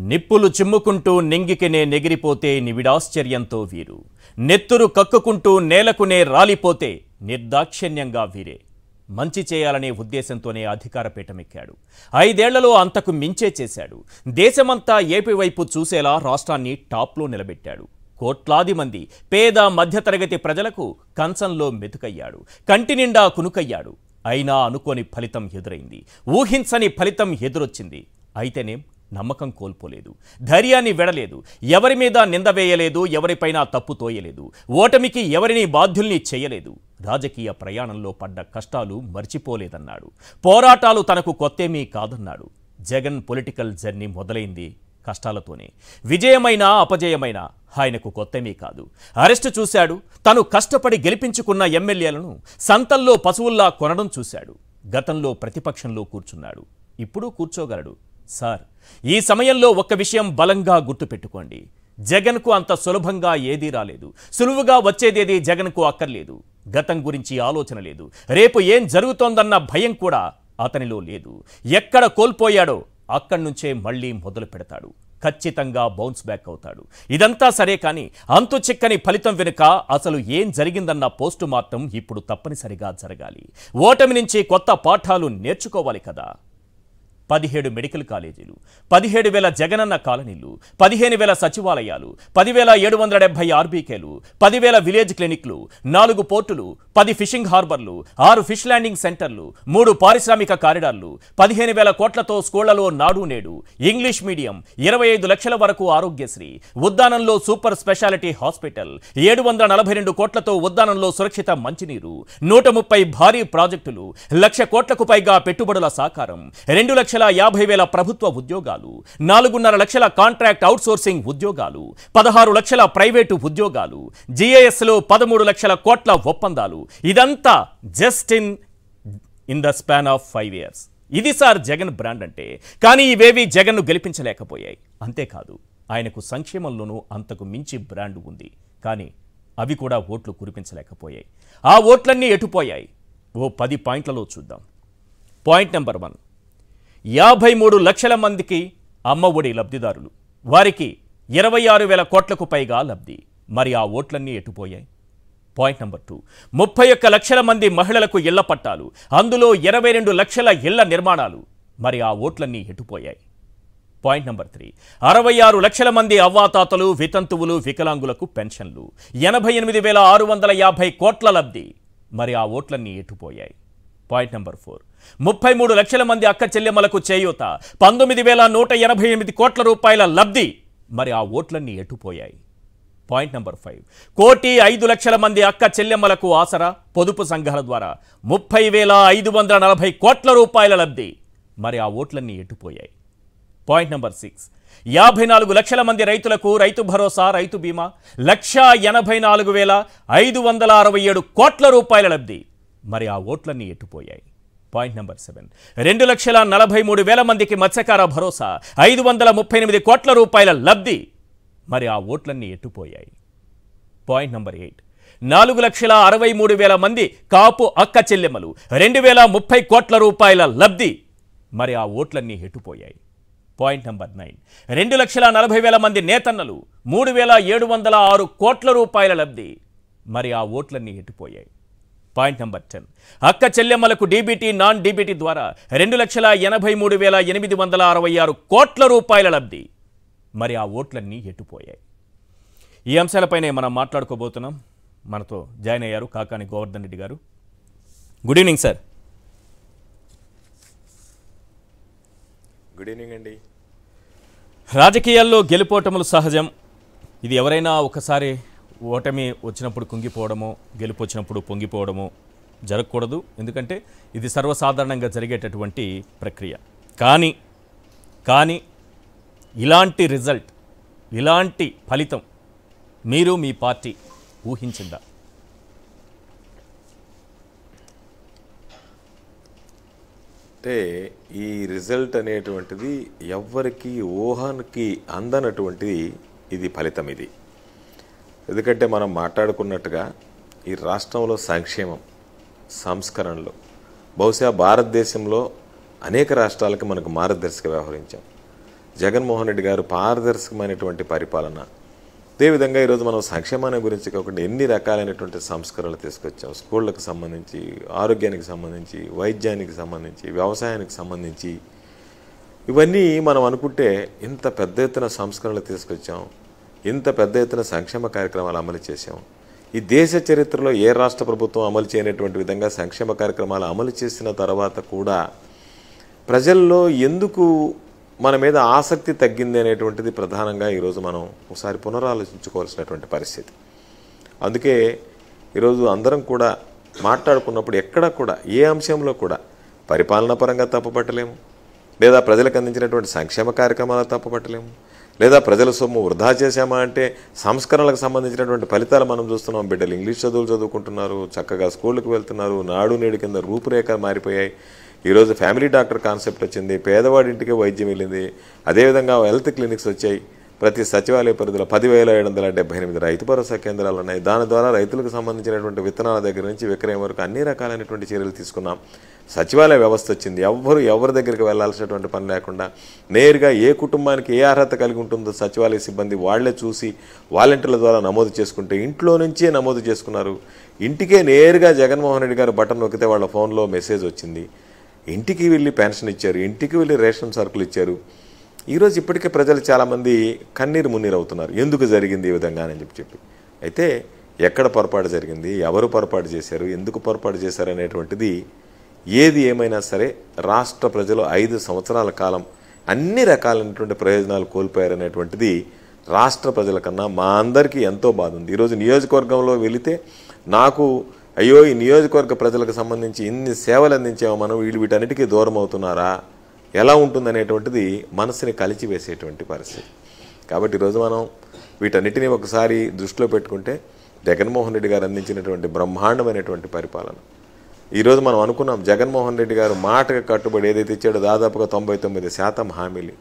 నిప్పులు చిమ్ముకుంటూ నింగికినే నెగిరిపోతే నివిడాశ్చర్యంతో వీరు నెత్తురు కక్కుకుంటూ నేలకునే రాలిపోతే నిర్దాక్షిణ్యంగా వీరే మంచి చేయాలనే ఉద్దేశంతోనే అధికార పీఠమెక్కాడు. 5 ఏళ్లలో అంతకు మించే చేశాడు. దేశమంతా ఏపీ వైపు చూసేలా రాష్ట్రాన్ని టాప్లో నిలబెట్టాడు. కోట్లాది మంది పేద మధ్యతరగతి ప్రజలకు కంచంలో మెతుకయ్యాడు. కంటి నిండా కునుకయ్యాడు. అయినా అనుకోని ఫలితం ఎదురైంది. ఊహించని ఫలితం ఎదురొచ్చింది. అయితేనేం నమ్మకం కోల్పోలేదు. ధైర్యాన్ని వెడలేదు. ఎవరి మీద నింద వేయలేదు. ఎవరిపైనా తప్పు తోయలేదు. ఓటమికి ఎవరిని బాధ్యుల్ని చేయలేదు. రాజకీయ ప్రయాణంలో పడ్డ కష్టాలు మర్చిపోలేదన్నాడు. పోరాటాలు తనకు కొత్తేమీ కాదన్నాడు. జగన్ పొలిటికల్ జర్నీ మొదలైంది కష్టాలతోనే. విజయమైనా అపజయమైనా ఆయనకు కొత్తమీ కాదు. అరెస్టు చూశాడు. తను కష్టపడి గెలిపించుకున్న ఎమ్మెల్యేలను సంతల్లో పశువుల్లా కొనడం చూశాడు. గతంలో ప్రతిపక్షంలో కూర్చున్నాడు. ఇప్పుడు కూర్చోగలడు. సార్, ఈ సమయంలో ఒక్క విషయం బలంగా గుర్తుపెట్టుకోండి. జగన్కు అంత సులభంగా ఏదీ రాలేదు. సులువుగా వచ్చేదేది జగన్కు అక్కర్లేదు. గతం గురించి ఆలోచన లేదు. రేపు ఏం జరుగుతోందన్న భయం కూడా అతనిలో లేదు. ఎక్కడ కోల్పోయాడో అక్కడి నుంచే మళ్ళీ మొదలు పెడతాడు. ఖచ్చితంగా బౌన్స్ బ్యాక్ అవుతాడు. ఇదంతా సరే, కానీ అంతు చిక్కని ఫలితం వెనుక అసలు ఏం జరిగిందన్న పోస్టు మార్టం ఇప్పుడు తప్పనిసరిగా జరగాలి. ఓటమి నుంచి కొత్త పాఠాలు నేర్చుకోవాలి కదా. 17 మెడికల్ కాలేజీలు, 17,000 జగనన్న కాలనీలు, 15,000 సచివాలయాలు, 10,770 ఆర్బీకేలు, 10,000 విలేజ్ క్లినిక్లు, 4 పోర్టులు, 10 ఫిషింగ్ హార్బర్లు, 6 ఫిష్ ల్యాండింగ్ సెంటర్లు, 3 పారిశ్రామిక కారిడార్లు, 15,000 కోట్లతో స్కూళ్లలో నాడు నేడు, ఇంగ్లీష్ మీడియం, 25 లక్షల వరకు ఆరోగ్యశ్రీ, ఉద్దానంలో సూపర్ స్పెషాలిటీ హాస్పిటల్, 742 కోట్లతో ఉద్దానంలో సురక్షిత మంచినీరు, 130 భారీ ప్రాజెక్టులు, 1,00,000 కోట్లకు పైగా పెట్టుబడుల సాకారం, 2,50,000 ప్రభుత్వ ఉద్యోగాలు, 4.5 లక్షల కాంట్రాక్ట్ అవుట్సోర్సింగ్ ఉద్యోగాలు, 16 లక్షల ప్రైవేటు ఉద్యోగాలు, జిఐఎస్లో 13 లక్షల కోట్ల ఒప్పందాలు. ఇదంతా just in the span of 5 years. ఇది సార్ జగన్ బ్రాండ్ అంటే. కానీ ఇవేవి జగన్ను గెలిపించలేకపోయాయి. అంతేకాదు, ఆయనకు సంక్షేమంలోనూ అంతకు మించి బ్రాండ్ ఉంది. కానీ అవి కూడా ఓట్లు కురిపించలేకపోయాయి. ఆ ఓట్లన్నీ ఎటుపోయాయి? ఓ 10 పాయింట్లలో చూద్దాం. పాయింట్ నెంబర్ 1, 53 లక్షల మందికి అమ్మ ఒడి లబ్ధిదారులు. వారికి 26,000 కోట్లకు పైగా లబ్ధి. మరి ఆ ఓట్లన్నీ ఎటుపోయాయి? పాయింట్ నెంబర్ 2, 31 లక్షల మంది మహిళలకు ఇళ్ల పట్టాలు. అందులో 22 లక్షల ఇళ్ల నిర్మాణాలు. మరి ఆ ఓట్లన్నీ ఎటుపోయాయి? పాయింట్ నెంబర్ 3, 66 లక్షల మంది అవ్వాతాతలు, వితంతువులు, వికలాంగులకు పెన్షన్లు. 88,650 కోట్ల లబ్ధి. మరి ఆ ఓట్లన్నీ ఎటుపోయాయి? పాయింట్ నెంబర్ 4, 33 లక్షల మంది అక్క చెల్లెమ్మలకు చేయూత. 19,188 కోట్ల రూపాయల లబ్ధి. మరి ఆ ఓట్లన్నీ ఎటుపోయాయి? పాయింట్ నెంబర్ 5, 1,05,00,000 మంది అక్క చెల్లెమ్మలకు ఆసరా పొదుపు సంఘాల ద్వారా 30,540 కోట్ల రూపాయల లబ్ధి. మరి ఆ ఓట్లన్నీ ఎటుపోయాయి? పాయింట్ నెంబర్ 6, 54 లక్షల మంది రైతులకు రైతు భరోసా, రైతు బీమా, 1,84,567 కోట్ల రూపాయల లబ్ధి. మరి ఆ ఓట్లన్నీ ఎట్టుపోయాయి? పాయింట్ నెంబర్ 7, 2,43,000 మందికి మత్స్యకార భరోసా, 538 కోట్ల రూపాయల లబ్ధి. మరి ఆ ఓట్లన్నీ ఎట్టుపోయాయి? పాయింట్ నెంబర్ 8, 4,63,000 మంది కాపు అక్క చెల్లెమ్మలు, 2,030 కోట్ల రూపాయల లబ్ధి. మరి ఆ ఓట్లన్నీ ఎట్టుపోయాయి? పాయింట్ నెంబర్ 9, 2,40,000 మంది నేతన్నలు, 3,706 కోట్ల రూపాయల లబ్ధి. మరి ఆ ఓట్లన్నీ ఎట్టుపోయాయి? పాయింట్ నెంబర్ 10, అక్క చెల్లెమ్మలకు డీబీటీ, నాన్ డీబీటీ ద్వారా 2,83,866 కోట్ల రూపాయల లబ్ధి. మరి ఆ ఓట్లన్నీ ఎట్టుపోయాయి? ఈ అంశాలపైనే మనం మాట్లాడుకోబోతున్నాం. మనతో జాయిన్ అయ్యారు కాకాని గోవర్ధన్ రెడ్డి గారు. Good evening sir. Good evening అండి. రాజకీయాల్లో గెలుపోటములు సహజం. ఇది ఎవరైనా ఒకసారి ఓటమి వచ్చినప్పుడు కుంగిపోవడమో, గెలుపు వచ్చినప్పుడు పొంగిపోవడమో జరగకూడదు. ఎందుకంటే ఇది సర్వసాధారణంగా జరిగేటటువంటి ప్రక్రియ. కానీ ఇలాంటి రిజల్ట్, ఇలాంటి ఫలితం మీరు, మీ పార్టీ ఊహించిందా? అంటే ఈ రిజల్ట్ అనేటువంటిది ఎవ్వరికి ఊహకి అందనటువంటిది ఇది ఫలితం. ఇది ఎందుకంటే మనం మాట్లాడుకున్నట్టుగా ఈ రాష్ట్రంలో సంక్షేమం, సంస్కరణలు బహుశా భారతదేశంలో అనేక రాష్ట్రాలకు మనకు మార్గదర్శక వ్యవహరించాం. జగన్మోహన్ రెడ్డి గారు పారదర్శకమైనటువంటి పరిపాలన, అదేవిధంగా ఈరోజు మనం సంక్షేమాన్ని గురించి కాకుండా ఎన్ని రకాలైనటువంటి సంస్కరణలు తీసుకొచ్చాం. స్కూళ్ళకు సంబంధించి, ఆరోగ్యానికి సంబంధించి, వైద్యానికి సంబంధించి, వ్యవసాయానికి సంబంధించి, ఇవన్నీ మనం అనుకుంటే ఇంత పెద్ద ఎత్తున సంస్కరణలు తీసుకొచ్చాం, ఇంత పెద్ద ఎత్తున సంక్షేమ కార్యక్రమాలు అమలు చేశాం. ఈ దేశ చరిత్రలో ఏ రాష్ట్ర ప్రభుత్వం అమలు చేయనటువంటి విధంగా సంక్షేమ కార్యక్రమాలు అమలు చేసిన తర్వాత కూడా ప్రజల్లో ఎందుకు మన మీద ఆసక్తి తగ్గింది అనేటువంటిది ప్రధానంగా ఈరోజు మనం ఒకసారి పునరాలోచించుకోవాల్సినటువంటి పరిస్థితి. అందుకే ఈరోజు అందరం కూడా మాట్లాడుకున్నప్పుడు ఎక్కడ కూడా ఏ అంశంలో కూడా పరిపాలన పరంగా తప్పుపట్టలేము, లేదా ప్రజలకు అందించినటువంటి సంక్షేమ కార్యక్రమాలు తప్పుపట్టలేము, లేదా ప్రజల సొమ్ము వృధా చేశామా అంటే సంస్కరణలకు సంబంధించినటువంటి ఫలితాలు మనం చూస్తున్నాం. బిడ్డలు ఇంగ్లీష్ చదువులు చదువుకుంటున్నారు, చక్కగా స్కూళ్ళకి వెళ్తున్నారు, నాడు నేడు కింద రూపురేఖలు మారిపోయాయి. ఈరోజు ఫ్యామిలీ డాక్టర్ కాన్సెప్ట్ వచ్చింది, పేదవాడింటికే వైద్యం వెళ్ళింది. అదేవిధంగా హెల్త్ క్లినిక్స్ వచ్చాయి. ప్రతి సచివాలయ పరిధిలో 10,778 రైతు భరోసా కేంద్రాలు ఉన్నాయి. దాని ద్వారా రైతులకు సంబంధించినటువంటి విత్తనాల దగ్గర నుంచి విక్రయం వరకు అన్ని రకాలైనటువంటి చర్యలు తీసుకున్నాం. సచివాలయ వ్యవస్థ వచ్చింది. ఎవరి దగ్గరికి వెళ్లాల్సినటువంటి పని లేకుండా నేరుగా ఏ కుటుంబానికి ఏ అర్హత కలిగి ఉంటుందో సచివాలయ సిబ్బంది వాళ్లే చూసి వాలంటీర్ల ద్వారా నమోదు చేసుకుంటే ఇంట్లో నుంచే నమోదు చేసుకున్నారు. ఇంటికే నేరుగా జగన్మోహన్ రెడ్డి గారు బటన్ నొక్కితే వాళ్ళ ఫోన్లో మెసేజ్ వచ్చింది. ఇంటికి వెళ్ళి పెన్షన్ ఇచ్చారు, ఇంటికి వెళ్ళి రేషన్ సరుకులు ఇచ్చారు. ఈరోజు ఇప్పటికే ప్రజలు చాలామంది కన్నీరు మున్నీరు అవుతున్నారు, ఎందుకు జరిగింది ఈ విధంగా అని చెప్పి. అయితే ఎక్కడ పొరపాటు జరిగింది, ఎవరు పొరపాటు చేశారు, ఎందుకు పొరపాటు చేశారు అనేటువంటిది ఏది ఏమైనా సరే రాష్ట్ర ప్రజలు 5 సంవత్సరాల కాలం అన్ని రకాలైనటువంటి ప్రయోజనాలు కోల్పోయారనేటువంటిది రాష్ట్ర ప్రజల కన్నా మా అందరికీ ఎంతో బాధ ఉంది. ఈరోజు నియోజకవర్గంలో వెళితే నాకు అయ్యో ఈ నియోజకవర్గ ప్రజలకు సంబంధించి ఇన్ని సేవలు అందించామో మనం, వీటన్నిటికీ దూరం అవుతున్నారా, ఎలా ఉంటుందనేటువంటిది మనసుని కలిచివేసేటువంటి పరిస్థితి. కాబట్టి ఈరోజు మనం వీటన్నిటినీ ఒకసారి దృష్టిలో పెట్టుకుంటే జగన్మోహన్ రెడ్డి గారు అందించినటువంటి బ్రహ్మాండమైనటువంటి పరిపాలన. ఈరోజు మనం అనుకున్నాం జగన్మోహన్ రెడ్డి గారు మాటకు కట్టుబడి ఏదైతే ఇచ్చాడో దాదాపుగా 99% హామీలు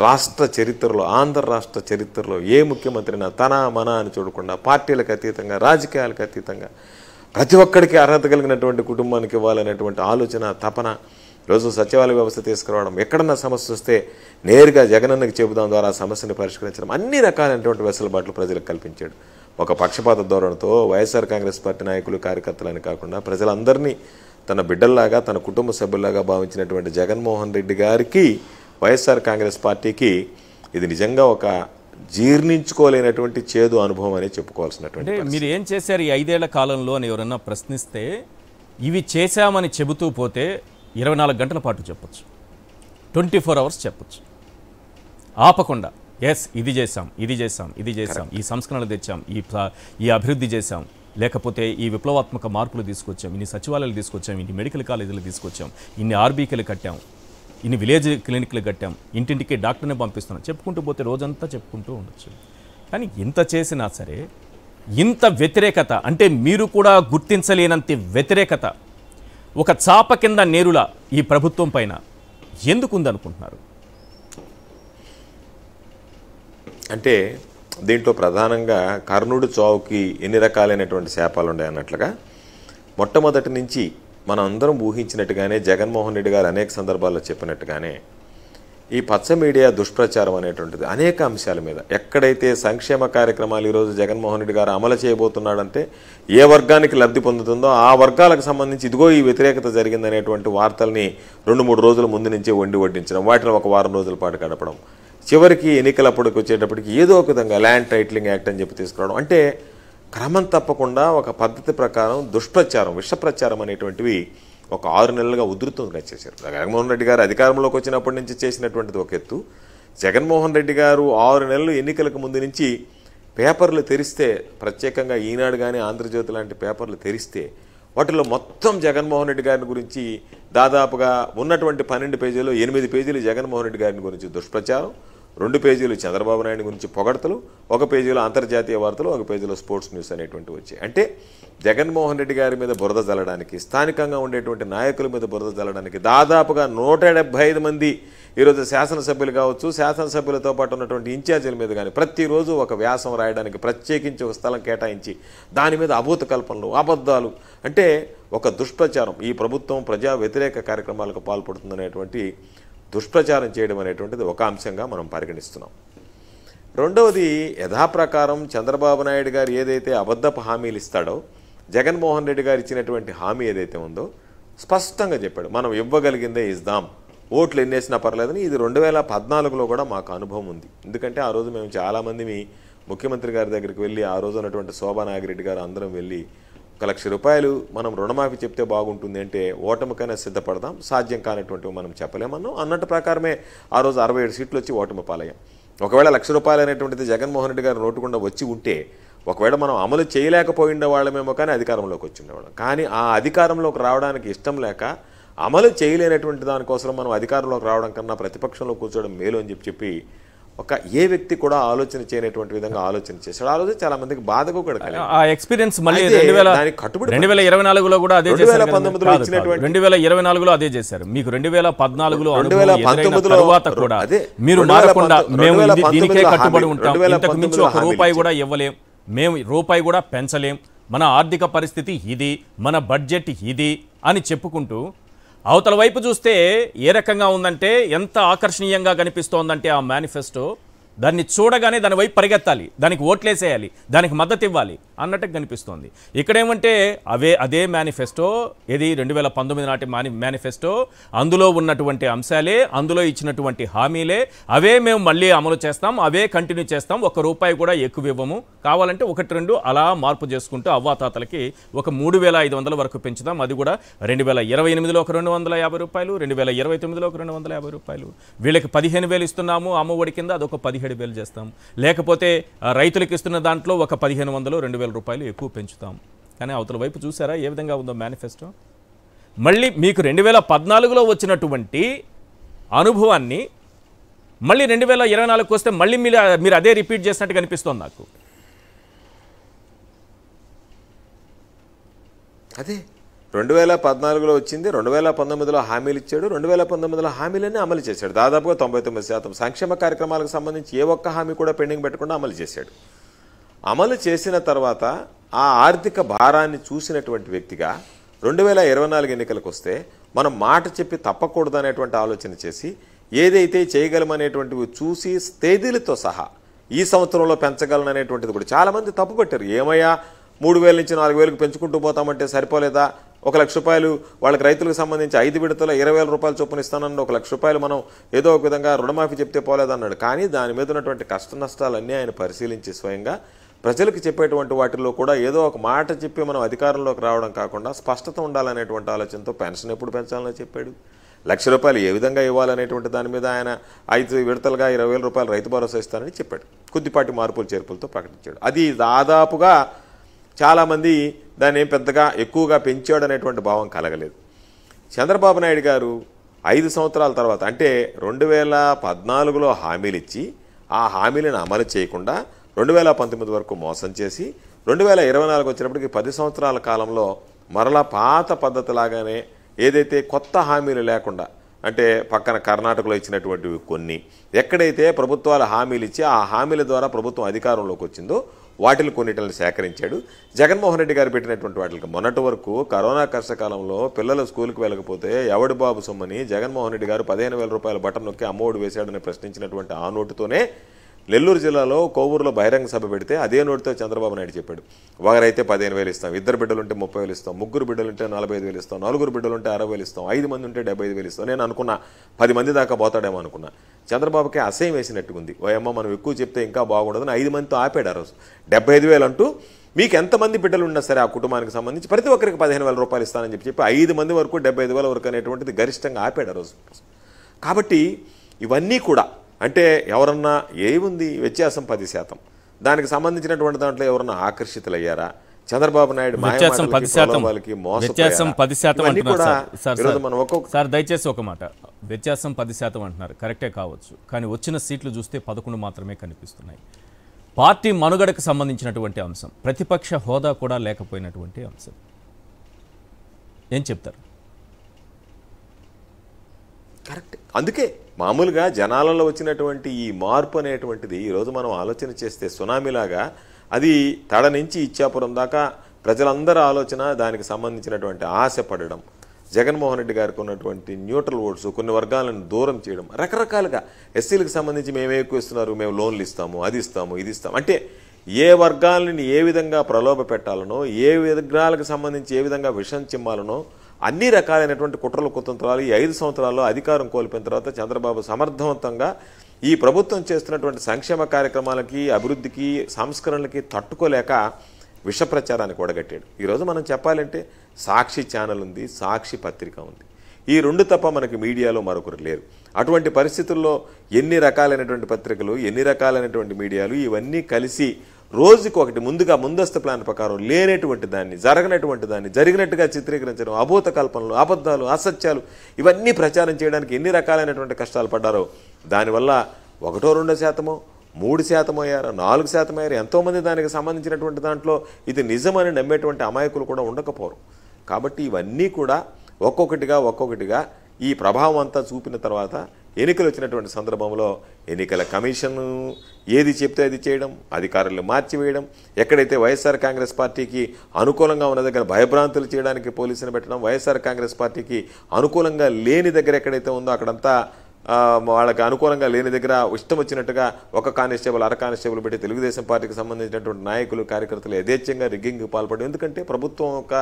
రాష్ట్ర చరిత్రలో, ఆంధ్ర రాష్ట్ర చరిత్రలో ఏ ముఖ్యమంత్రినా తన మన అని చూడకుండా పార్టీలకు అతీతంగా, రాజకీయాలకు అతీతంగా ప్రతి ఒక్కడికి అర్హత కలిగినటువంటి కుటుంబానికి ఇవ్వాలనేటువంటి ఆలోచన, తపన. రోజు సచివాలయ వ్యవస్థ తీసుకురావడం, ఎక్కడన్నా సమస్య వస్తే నేరుగా జగనన్నకి చెబుదాం ద్వారా ఆ సమస్యను పరిష్కరించడం, అన్ని రకాలైనటువంటి వెసులుబాట్లు ప్రజలకు కల్పించాడు. ఒక పక్షపాత ధోరణితో వైఎస్ఆర్ కాంగ్రెస్ పార్టీ నాయకులు, కార్యకర్తలని కాకుండా ప్రజలందరినీ తన బిడ్డల్లాగా, తన కుటుంబ సభ్యుల్లాగా భావించినటువంటి జగన్మోహన్ రెడ్డి గారికి, వైఎస్ఆర్ కాంగ్రెస్ పార్టీకి ఇది నిజంగా ఒక జీర్ణించుకోలేనటువంటి చేదు అనుభవం అని చెప్పుకోవాల్సినటువంటి. మీరు ఏం చేశారు ఈ 5 ఏళ్ల కాలంలో అని ఎవరన్నా ప్రశ్నిస్తే ఇవి చేశామని చెబుతూ పోతే 24 గంటల పాటు చెప్పచ్చు, 24 అవర్స్ చెప్పచ్చు ఆపకుండా. ఎస్, ఇది చేసాం, ఇది చేసాం, ఇది చేసాం, ఈ సంస్కరణలు తెచ్చాం, ఈ అభివృద్ధి చేశాం, లేకపోతే ఈ విప్లవాత్మక మార్పులు తీసుకొచ్చాం, ఇన్ని సచివాలయాలు తీసుకొచ్చాం, ఇన్ని మెడికల్ కాలేజీలు తీసుకొచ్చాం, ఇన్ని ఆర్బీకేలు కట్టాం, ఇన్ని విలేజ్ క్లినిక్లు కట్టాం, ఇంటింటికి డాక్టర్ని పంపిస్తున్నాం, చెప్పుకుంటూ పోతే రోజంతా చెప్పుకుంటూ ఉండొచ్చు. కానీ ఇంత చేసినా సరే ఇంత వ్యతిరేకత, అంటే మీరు కూడా గుర్తించలేనంత వ్యతిరేకత ఒక చాప కింద నేరులా ఈ ప్రభుత్వం పైన ఎందుకు ఉందనుకుంటున్నారు? అంటే దీంట్లో ప్రధానంగా కర్ణుడు చావుకి ఎన్ని రకాలైనటువంటి శాపాలు ఉన్నాయి అన్నట్లుగా మొట్టమొదటి నుంచి మనం అందరం ఊహించినట్టుగానే జగన్మోహన్ రెడ్డి గారు అనేక సందర్భాల్లో చెప్పినట్టుగానే ఈ పచ్చ మీడియా దుష్ప్రచారం అనేటువంటిది అనేక అంశాల మీద, ఎక్కడైతే సంక్షేమ కార్యక్రమాలు ఈరోజు జగన్మోహన్ రెడ్డి గారు అమలు చేయబోతున్నాడంటే ఏ వర్గానికి లబ్ధి పొందుతుందో ఆ వర్గాలకు సంబంధించి ఇదిగో ఈ వ్యతిరేకత జరిగిందనేటువంటి వార్తల్ని 2-3 రోజుల ముందు నుంచే వడ్డించడం, వాటిని ఒక వారం రోజుల పాటు గడపడం, చివరికి ఎన్నికలప్పటికి వచ్చేటప్పటికి ఏదో ఒక విధంగా ల్యాండ్ టైటిలింగ్ యాక్ట్ అని చెప్పి తీసుకురావడం, అంటే క్రమం తప్పకుండా ఒక పద్ధతి ప్రకారం దుష్ప్రచారం, విషప్రచారం అనేటువంటివి ఒక 6 నెలలుగా ఉధృతంగా చేశారు. జగన్మోహన్ రెడ్డి గారు అధికారంలోకి వచ్చినప్పటి నుంచి చేసినటువంటిది ఒక ఎత్తు. జగన్మోహన్ రెడ్డి గారు 6 నెలలు ఎన్నికలకు ముందు నుంచి పేపర్లు తెరిస్తే, ప్రత్యేకంగా ఈనాడు కానీ ఆంధ్రజ్యోతి లాంటి పేపర్లు తెరిస్తే వాటిలో మొత్తం జగన్మోహన్ రెడ్డి గారిని గురించి దాదాపుగా ఉన్నటువంటి 12 పేజీలు 8 పేజీలు జగన్మోహన్ రెడ్డి గారిని గురించి దుష్ప్రచారం, 2 పేజీలు చంద్రబాబు నాయుడు గురించి పొగడతలు, 1 పేజీలో అంతర్జాతీయ వార్తలు, 1 పేజీలో స్పోర్ట్స్ న్యూస్ అనేటువంటివి వచ్చాయి. అంటే జగన్మోహన్ రెడ్డి గారి మీద బురద జల్లడానికి, స్థానికంగా ఉండేటువంటి నాయకుల మీద బురద జల్లడానికి దాదాపుగా 175 మంది ఈరోజు శాసనసభ్యులు కావచ్చు, శాసనసభ్యులతో పాటు ఉన్నటువంటి ఇన్ఛార్జీల మీద కానీ ప్రతిరోజు ఒక వ్యాసం రాయడానికి ప్రత్యేకించి ఒక స్థలం కేటాయించి దాని మీద అభూత కల్పనలు, అబద్ధాలు, అంటే ఒక దుష్ప్రచారం. ఈ ప్రభుత్వం ప్రజా వ్యతిరేక కార్యక్రమాలకు పాల్పడుతుందనేటువంటి దుష్ప్రచారం చేయడం అనేటువంటిది ఒక అంశంగా మనం పరిగణిస్తున్నాం. రెండవది, యథాప్రకారం చంద్రబాబు నాయుడు గారు ఏదైతే అబద్ధపు హామీలు ఇస్తాడో, జగన్మోహన్ రెడ్డి గారు ఇచ్చినటువంటి హామీ ఏదైతే ఉందో స్పష్టంగా చెప్పాడు, మనం ఇవ్వగలిగిందే ఇద్దాం, ఓట్లు ఎన్నేసినా పర్లేదని. ఇది 2014లో కూడా మాకు అనుభవం ఉంది. ఎందుకంటే ఆ రోజు మేము చాలామంది ముఖ్యమంత్రి గారి దగ్గరికి వెళ్ళి, ఆ రోజు ఉన్నటువంటి శోభా నాగిరెడ్డి గారు అందరం వెళ్ళి, 1 లక్ష రూపాయలు మనం రుణమాఫీ చెప్తే బాగుంటుంది అంటే ఓటమికైనా సిద్ధపడదాం, సాధ్యం కానటువంటివి మనం చెప్పలేమన్నాం. అన్నట్టు ప్రకారమే ఆ రోజు 67 సీట్లు వచ్చి ఓటమి పాలయ్యాం. ఒకవేళ 1 లక్ష రూపాయలు అనేటువంటిది జగన్మోహన్ రెడ్డి గారు నోటుకుండా వచ్చి ఉంటే, ఒకవేళ మనం అమలు చేయలేకపోయిండే వాళ్ళమేమో కానీ అధికారంలోకి వచ్చి ఉండేవాళ్ళం. కానీ ఆ అధికారంలోకి రావడానికి ఇష్టం లేక, అమలు చేయలేనటువంటి దానికోసం మనం అధికారంలోకి రావడం కన్నా ప్రతిపక్షంలో కూర్చోవడం మేలు అని చెప్పి ఏ వ్యక్తి కూడా ఆలోచన చేయనటువంటి విధంగా ఆలోచన చేశాడు. ఆ రోజు చాలా మందికి బాధకు కూడా కలిగింది. ఆ ఎక్స్పీరియన్స్ మళ్ళీ 2024లో కూడా అదే చేశారు. 2024లో అదే చేశారు. మీకు 2014లో తర్వాత కూడా మీరు మారకుండా మేము దీనికే కట్టుబడి ఉంటాం, ఇంతకు మించి ₹1 కూడా ఇవ్వలేం, మేము ₹1 కూడా పెంచలేం, మన ఆర్థిక పరిస్థితి ఇది, మన బడ్జెట్ ఇది అని చెప్పుకుంటూ, అవతల వైపు చూస్తే ఏ రకంగా ఉందంటే, ఎంత ఆకర్షణీయంగా కనిపిస్తోందంటే ఆ మేనిఫెస్టో, దాన్ని చూడగానే దాని వైపు పరిగెత్తాలి, దానికి ఓట్లేసేయాలి, దానికి మద్దతు ఇవ్వాలి అన్నట్టు కనిపిస్తోంది. ఇక్కడేమంటే అదే మేనిఫెస్టో, ఇది 2019 నాటి మేనిఫెస్టో, అందులో ఉన్నటువంటి అంశాలే, అందులో ఇచ్చినటువంటి హామీలే, అవే మేము మళ్ళీ అమలు చేస్తాం, అవే కంటిన్యూ చేస్తాం, ₹1 కూడా ఎక్కువ ఇవ్వము, కావాలంటే 1-2 అలా మార్పు చేసుకుంటూ అవ్వాతాతలకి ఒక 3,500 వరకు పెంచుదాం, అది కూడా 2028లో ఒక ₹250, 2029లో ఒక ₹250, వీళ్ళకి 15,000 ఇస్తున్నాము అమ్మఒడి కింద, అదొక 17,000 చేస్తాం, లేకపోతే రైతులకు ఇస్తున్న దాంట్లో ఒక 1,500, ₹2,000 ఎక్కువ పెంచుతాం. కానీ అవతల వైపు చూసారా ఏ విధంగా ఉందో మేనిఫెస్టో? మళ్ళీ మీకు 2014లో వచ్చినటువంటి అనుభవాన్ని మళ్ళీ 2024కి వస్తే మళ్ళీ మీరు అదే రిపీట్ చేసినట్టు కనిపిస్తోంది నాకు. అదే 2014లో వచ్చింది, 2019లో హామీలు ఇచ్చాడు, 2019లో హామీలన్నీ అమలు చేశాడు. దాదాపుగా 99% సంక్షేమ కార్యక్రమాలకు సంబంధించి ఏ ఒక్క హామీ కూడా పెండింగ్ పెట్టకుండా అమలు చేశాడు. అమలు చేసిన తర్వాత ఆ ఆర్థిక భారాన్ని చూసినటువంటి వ్యక్తిగా 2024 ఎన్నికలకు వస్తే మనం మాట చెప్పి తప్పకూడదు అనేటువంటి ఆలోచన చేసి, ఏదైతే చేయగలమనేటువంటివి చూసి తేదీలతో సహా ఈ సంవత్సరంలో పెంచగలననేటువంటిది కూడా చాలామంది తప్పుపట్టారు. ఏమయ్యా 3,000 నుంచి 4,000కు పెంచుకుంటూ పోతామంటే సరిపోలేదా? 1 లక్ష రూపాయలు వాళ్ళకి రైతులకు సంబంధించి 5 విడతల 20,000 రూపాయలు చొప్పున ఇస్తానన్న 1 లక్ష రూపాయలు మనం ఏదో ఒక విధంగా రుణమాఫీ చెప్తే పోలేదన్నాడు. కానీ దాని మీద ఉన్నటువంటి కష్ట నష్టాలన్నీ ఆయన పరిశీలించి స్వయంగా ప్రజలకు చెప్పేటువంటి వాటిల్లో కూడా ఏదో ఒక మాట చెప్పి మనం అధికారంలోకి రావడం కాకుండా స్పష్టత ఉండాలనేటువంటి ఆలోచనతో పెన్షన్ ఎప్పుడు పెంచాలని చెప్పాడు, 1 లక్ష రూపాయలు ఏ విధంగా ఇవ్వాలనేటువంటి దాని మీద ఆయన 5 విడతలుగా 20,000 రూపాయలు రైతు భరోసా ఇస్తానని చెప్పాడు. కొద్దిపాటి మార్పులు చేర్పులతో ప్రకటించాడు. అది దాదాపుగా చాలామంది దాన్ని పెద్దగా ఎక్కువగా పెంచాడు అనేటువంటి భావం కలగలేదు. చంద్రబాబు నాయుడు గారు 5 సంవత్సరాల తర్వాత, అంటే 2014లో హామీలు ఇచ్చి ఆ హామీలను అమలు చేయకుండా 2019 వరకు మోసం చేసి 2024 వచ్చినప్పటికీ 10 సంవత్సరాల కాలంలో మరలా పాత పద్ధతి లాగానే ఏదైతే కొత్త హామీలు లేకుండా, అంటే పక్కన కర్ణాటకలో ఇచ్చినటువంటివి కొన్ని, ఎక్కడైతే ప్రభుత్వాలు హామీలు ఇచ్చి ఆ హామీల ద్వారా ప్రభుత్వం అధికారంలోకి వచ్చిందో వాటిని కొన్నిటిని సేకరించాడు. జగన్మోహన్ రెడ్డి గారు పెట్టినటువంటి వాటికి మొన్నటి వరకు కరోనా కష్టకాలంలో పిల్లలు స్కూల్కి వెళ్ళకపోతే ఎవడి బాబు సొమ్మని జగన్మోహన్ రెడ్డి గారు 15,000 రూపాయల బటన్ నొక్కి అమ్మఒడి వేశాడని ప్రశ్నించినటువంటి ఆ నోటుతోనే నెల్లూరు జిల్లాలో కోవూరులో బహిరంగ సభ పెడితే అదే నోటితో చంద్రబాబు నాయుడు చెప్పాడు, ఒకరైతే 15,000 ఇస్తాం, 2 బిడ్డలుంటే 30,000 ఇస్తాం, 3 బిడ్డలుంటే 45,000 ఇస్తాం, 4 బిడ్డలుంటే 60,000 ఇస్తాం, 5 మంది ఉంటే 75,000 ఇస్తాం. నేను అనుకున్నా 10 మంది దాకా పోతాడేమో అనుకున్నా. చంద్రబాబుకి అసహ్యం వేసినట్టుకుంది. ఓ అమ్మ మనం ఎక్కువ చెప్తే ఇంకా బాగుండదని 5 మందితో ఆపాడు. ఆ రోజు 75,000 అంటూ మీకు ఎంతమంది బిడ్డలు ఉన్నా సరే ఆ కుటుంబానికి సంబంధించి ప్రతి ఒక్కరికి 15,000 రూపాయలు ఇస్తానని చెప్పి 5 మంది వరకు 75,000 వరకు అనేటువంటిది గరిష్టంగా ఆపాడు ఆ రోజు. కాబట్టి ఇవన్నీ కూడా అంటే ఎవరన్నా ఏముంది వ్యత్యాసం 10%, దానికి సంబంధించినటువంటి దాంట్లో ఎవరన్నా ఆకర్షితులయ్యారా? చంద్రబాబు నాయుడు వ్యత్యాసం 10% సార్, దయచేసి ఒక మాట, వ్యత్యాసం 10% అంటున్నారు, కరెక్టే కావచ్చు, కానీ వచ్చిన సీట్లు చూస్తే 11 మాత్రమే కనిపిస్తున్నాయి. పార్టీ మనుగడకు సంబంధించినటువంటి అంశం, ప్రతిపక్ష హోదా కూడా లేకపోయినటువంటి అంశం, ఏం చెప్తారు? కరెక్ట్. అందుకే మామూలుగా జనాలలో వచ్చినటువంటి ఈ మార్పు అనేటువంటిది ఈరోజు మనం ఆలోచన చేస్తే సునామీలాగా అది తడ నుంచి ఇచ్చాపురం దాకా ప్రజలందరూ ఆలోచన, దానికి సంబంధించినటువంటి ఆశ పడడం, జగన్మోహన్ రెడ్డి గారికి ఉన్నటువంటి న్యూట్రల్ ఓట్స్, కొన్ని వర్గాలను దూరం చేయడం, రకరకాలుగా ఎస్సీలకు సంబంధించి మేము ఎక్కువ ఇస్తున్నారు, మేము లోన్లు ఇస్తాము, అది ఇస్తాము, ఇది ఇస్తాము, అంటే ఏ వర్గాలని ఏ విధంగా ప్రలోభ పెట్టాలనో, ఏ వర్గాలకు సంబంధించి ఏ విధంగా విషం చిమ్మాలనో అన్ని రకాలైనటువంటి కుట్రలు కుతంత్రాలు ఈ 5 సంవత్సరాల్లో అధికారం కోల్పోయిన తర్వాత చంద్రబాబు సమర్థవంతంగా ఈ ప్రభుత్వం చేస్తున్నటువంటి సంక్షేమ కార్యక్రమాలకి, అభివృద్ధికి, సంస్కరణలకి తట్టుకోలేక విష ప్రచారానికి ఒడగట్టాడు. ఈరోజు మనం చెప్పాలంటే సాక్షి ఛానల్ ఉంది, సాక్షి పత్రిక ఉంది. ఈ 2 తప్ప మనకి మీడియాలో మరొకరు లేరు. అటువంటి పరిస్థితుల్లో ఎన్ని రకాలైనటువంటి పత్రికలు, ఎన్ని రకాలైనటువంటి మీడియాలు ఇవన్నీ కలిసి రోజుకు ఒకటి ముందస్తు ప్లాన్ ప్రకారం లేనటువంటి దాన్ని, జరగనటువంటి దాన్ని జరిగినట్టుగా చిత్రీకరించడం, అభూత కల్పనలు, అబద్ధాలు, అసత్యాలు ఇవన్నీ ప్రచారం చేయడానికి ఎన్ని రకాలైనటువంటి కష్టాలు పడ్డారో దానివల్ల 1-2%, 3% అయ్యారు, 4% అయ్యారు. ఎంతోమంది దానికి సంబంధించినటువంటి దాంట్లో ఇది నిజమని నమ్మేటువంటి అమాయకులు కూడా ఉండకపోరు. కాబట్టి ఇవన్నీ కూడా ఒక్కొక్కటిగా ఈ ప్రభావం అంతా చూపిన తర్వాత ఎన్నికలు వచ్చినటువంటి సందర్భంలో ఎన్నికల కమిషన్ ఏది చెప్తే అది చేయడం, అధికారులు మార్చివేయడం, ఎక్కడైతే వైఎస్ఆర్ కాంగ్రెస్ పార్టీకి అనుకూలంగా ఉన్న దగ్గర భయభ్రాంతులు చేయడానికి పోలీసులు పెట్టడం, వైఎస్ఆర్ కాంగ్రెస్ పార్టీకి అనుకూలంగా లేని దగ్గర ఎక్కడైతే ఉందో అక్కడంతా వాళ్ళకి అనుకూలంగా లేని దగ్గర ఇష్టం వచ్చినట్టుగా ఒక కానిస్టేబుల్, అర కానిస్టేబుల్ పెట్టి తెలుగుదేశం పార్టీకి సంబంధించినటువంటి నాయకులు, కార్యకర్తలు యథేచ్ఛంగా రిగ్గింగ్కి పాల్పడడం. ఎందుకంటే ప్రభుత్వం యొక్క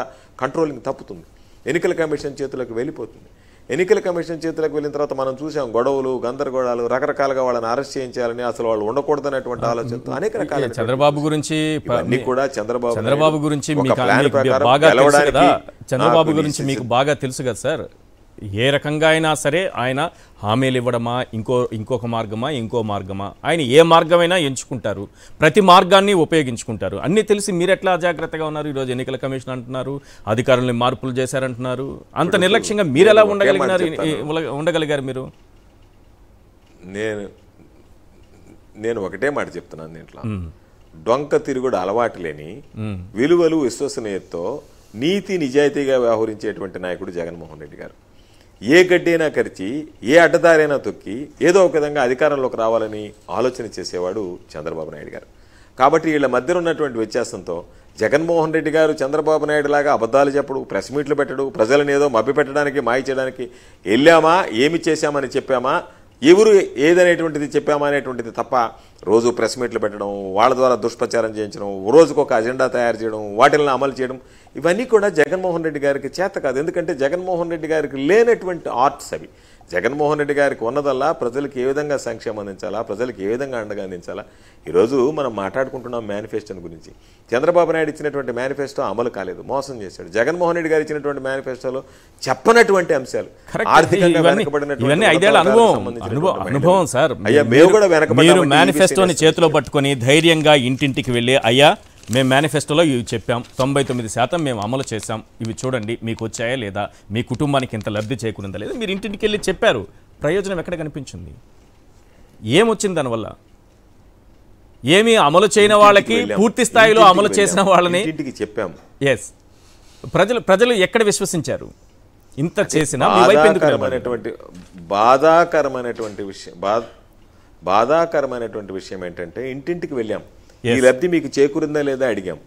కంట్రోలింగ్ తప్పుతుంది, ఎన్నికల కమిషన్ చేతులకు వెళ్ళిపోతుంది. ఎన్నికల కమిషన్ చేతులకు వెళ్ళిన తర్వాత మనం చూసాం గొడవలు, గందరగోళాలు, రకరకాలుగా వాళ్ళని అరెస్ట్ చేయించాలని, అసలు వాళ్ళు ఉండకూడదనేటువంటి ఆలోచనతో అనేక రకాల చంద్రబాబు గురించి కూడా చంద్రబాబు గురించి చంద్రబాబు గురించి మీకు బాగా తెలుసు కదా సార్. ఏ రకంగా అయినా సరే ఆయన హామీలు ఇవ్వడమా, ఇంకొక మార్గమా, ఆయన ఏ మార్గమైనా ఎంచుకుంటారు, ప్రతి మార్గాన్ని ఉపయోగించుకుంటారు. అన్నీ తెలిసి మీరు ఎట్లా అజాగ్రత్తగా ఉన్నారు? ఈరోజు ఎన్నికల కమిషన్ అంటున్నారు, అధికారులను మార్పులు చేశారంటున్నారు. అంత నిర్లక్ష్యంగా మీరు ఎలా ఉండగలిగారు మీరు? నేను ఒకటే మాట చెప్తున్నాను దీంట్లో, డొంక తిరుగుడు అలవాటు లేని, విలువలు విశ్వసనీయతతో నీతి నిజాయితీగా వ్యవహరించేటువంటి నాయకుడు జగన్మోహన్ రెడ్డి గారు. ఏ గడ్డైనా కరిచి, ఏ అడ్డదారైనా తొక్కి ఏదో ఒక విధంగా అధికారంలోకి రావాలని ఆలోచన చేసేవాడు చంద్రబాబు నాయుడు గారు. కాబట్టి వీళ్ళ మధ్య ఉన్నటువంటి వ్యత్యాసంతో జగన్మోహన్ రెడ్డి గారు చంద్రబాబు నాయుడు లాగా అబద్ధాలు చెప్పడు, ప్రెస్ మీట్లు పెట్టడు, ప్రజలను ఏదో మభ్యపెట్టడానికి, మాయ చేయడానికి వెళ్ళామా, ఏమి చేశామని చెప్పామా, ఎవరు ఏదనేటువంటిది చెప్పామా అనేటువంటిది తప్ప రోజు ప్రెస్ మీట్లు పెట్టడం, వాళ్ళ ద్వారా దుష్ప్రచారం చేయించడం, రోజుకు ఒక అజెండా తయారు చేయడం, వాటిని అమలు చేయడం, ఇవన్నీ కూడా జగన్మోహన్ రెడ్డి గారికి చేత కాదు. ఎందుకంటే జగన్మోహన్ రెడ్డి గారికి లేనటువంటి ఆర్ట్స్ అవి. జగన్మోహన్ రెడ్డి గారికి ఉన్నదల్లా ప్రజలకు ఏ విధంగా సంక్షేమం అందించాలా, ప్రజలకు ఏ విధంగా అండగా అందించాలా. ఈరోజు మనం మాట్లాడుకుంటున్నాం మేనిఫెస్టోని గురించి. చంద్రబాబు నాయుడు ఇచ్చినటువంటి మేనిఫెస్టో అమలు కాలేదు, మోసం చేశాడు. జగన్మోహన్ రెడ్డి గారు ఇచ్చినటువంటి మేనిఫెస్టోలో చెప్పనటువంటి అంశాలు, ఆర్థికంగా వెనకబడినటువంటి అనుభవం సార్. అయ్యా మేము కూడా వెనకబడి మేనిఫెస్టోని చేతిలో పట్టుకొని ధైర్యంగా ఇంటింటికి వెళ్ళి, అయ్యా మేము మేనిఫెస్టోలో ఇవి చెప్పాం, 99% మేము అమలు చేశాం, ఇవి చూడండి మీకు వచ్చాయా లేదా, మీ కుటుంబానికి ఇంత లబ్ధి చేకూరిందా లేదా, మీరు ఇంటింటికి వెళ్ళి చెప్పారు. ప్రయోజనం ఎక్కడ కనిపించింది? ఏమొచ్చింది దానివల్ల? ఏమి అమలు చేయని వాళ్ళకి, పూర్తి స్థాయిలో అమలు చేసిన వాళ్ళని చెప్పాం. ఎస్, ప్రజలు ఎక్కడ విశ్వసించారు? ఇంత చేసిన బాధాకరమైనటువంటి విషయం ఏంటంటే, ఇంటింటికి వెళ్ళాం, ఈ లబ్ధి మీకు చేకూరిందా లేదా అడిగాం,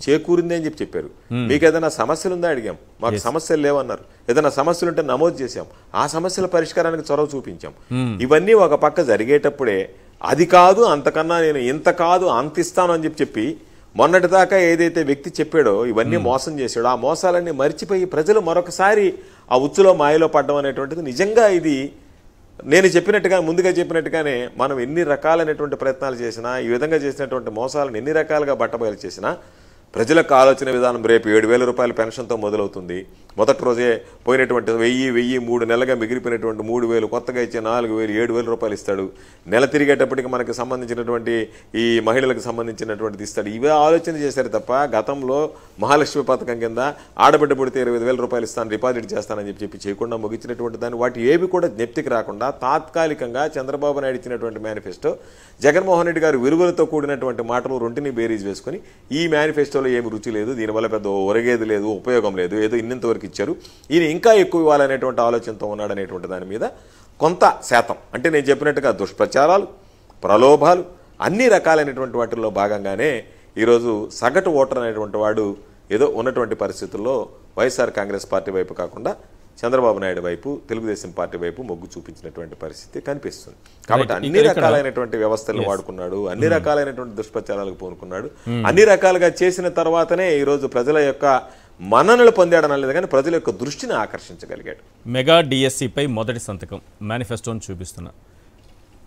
చేకూరింది అని చెప్పారు. మీకు ఏదైనా సమస్యలుందా అడిగాం, మాకు సమస్యలు లేవన్నారు. ఏదైనా సమస్యలు ఉంటే నమోదు చేశాం, ఆ సమస్యల పరిష్కారానికి చొరవ చూపించాం. ఇవన్నీ ఒక పక్క జరిగేటప్పుడే అది కాదు, అంతకన్నా నేను ఇంత కాదు, అంత ఇస్తాను అని చెప్పి మొన్నటిదాకా ఏదైతే వ్యక్తి చెప్పాడో ఇవన్నీ మోసం చేశాడో, ఆ మోసాలన్నీ మర్చిపోయి ప్రజలు మరొకసారి ఆ ఉచ్చులో మాయలో పడ్డం అనేటువంటిది నిజంగా ఇది నేను చెప్పినట్టుగా, ముందుగా చెప్పినట్టుగానే మనం ఎన్ని రకాలైనటువంటి ప్రయత్నాలు చేసినా, ఈ విధంగా చేసినటువంటి మోసాలను ఎన్ని రకాలుగా బట్టబయలు చేసినా ప్రజలకు ఆలోచన విధానం రేపు 7,000 రూపాయల పెన్షన్తో మొదలవుతుంది. మొదటి రోజే పోయినటువంటి 1000 3 నెలలుగా మిగిలిపోయినటువంటి 3,000 కొత్తగా ఇచ్చే 4,000 7,000 రూపాయలు ఇస్తాడు. నెల తిరిగేటప్పటికి మనకు సంబంధించినటువంటి ఈ మహిళలకు సంబంధించినటువంటిది ఇస్తాడు. ఇవే ఆలోచన చేశారు తప్ప గతంలో మహాలక్ష్మి పథకం కింద ఆడబిడ్డ పుడితే 25,000 రూపాయలు ఇస్తాను, డిపాజిట్ చేస్తానని చెప్పి చేయకుండా ముగించినటువంటి దాన్ని వాటి ఏవి కూడా జ్ఞప్తికి రాకుండా తాత్కాలికంగా చంద్రబాబు నాయుడు ఇచ్చినటువంటి మేనిఫెస్టో, జగన్మోహన్ రెడ్డి గారు విలువలతో కూడినటువంటి మాటలు రెంటిని బేరీజ్ వేసుకుని ఈ మేనిఫెస్టోలో ఏమి రుచి లేదు, దీనివల్ల పెద్ద ఒరగేది లేదు, ఉపయోగం లేదు, ఏదో ఇన్నంతవరకు ఇచ్చారు, ఈయన ఇంకా ఎక్కువ ఇవ్వాలనేటువంటి ఆలోచనతో ఉన్నాడనేటువంటి దాని మీద కొంత శాతం, అంటే నేను చెప్పినట్టుగా దుష్ప్రచారాలు, ప్రలోభాలు, అన్ని రకాలైనటువంటి వాటిల్లో భాగంగానే ఈరోజు సగటు ఓటర్ అనేటువంటి వాడు ఏదో ఉన్నటువంటి పరిస్థితుల్లో వైఎస్ఆర్ కాంగ్రెస్ పార్టీ వైపు కాకుండా చంద్రబాబు నాయుడు వైపు, తెలుగుదేశం పార్టీ వైపు మొగ్గు చూపించినటువంటి పరిస్థితి కనిపిస్తుంది. కాబట్టి అన్ని రకాలైనటువంటి వ్యవస్థలను వాడుకున్నాడు, అన్ని రకాలైనటువంటి దుష్ప్రచారాలకు పూనుకున్నాడు. అన్ని రకాలుగా చేసిన తర్వాతనే ఈరోజు ప్రజల యొక్క మన్ననలు పొందాడు అనలేదు, కానీ ప్రజల యొక్క దృష్టిని ఆకర్షించగలిగాడు. మెగా డిఎస్సిపై మొదటి సంతకం మేనిఫెస్టోని చూపిస్తున్నా.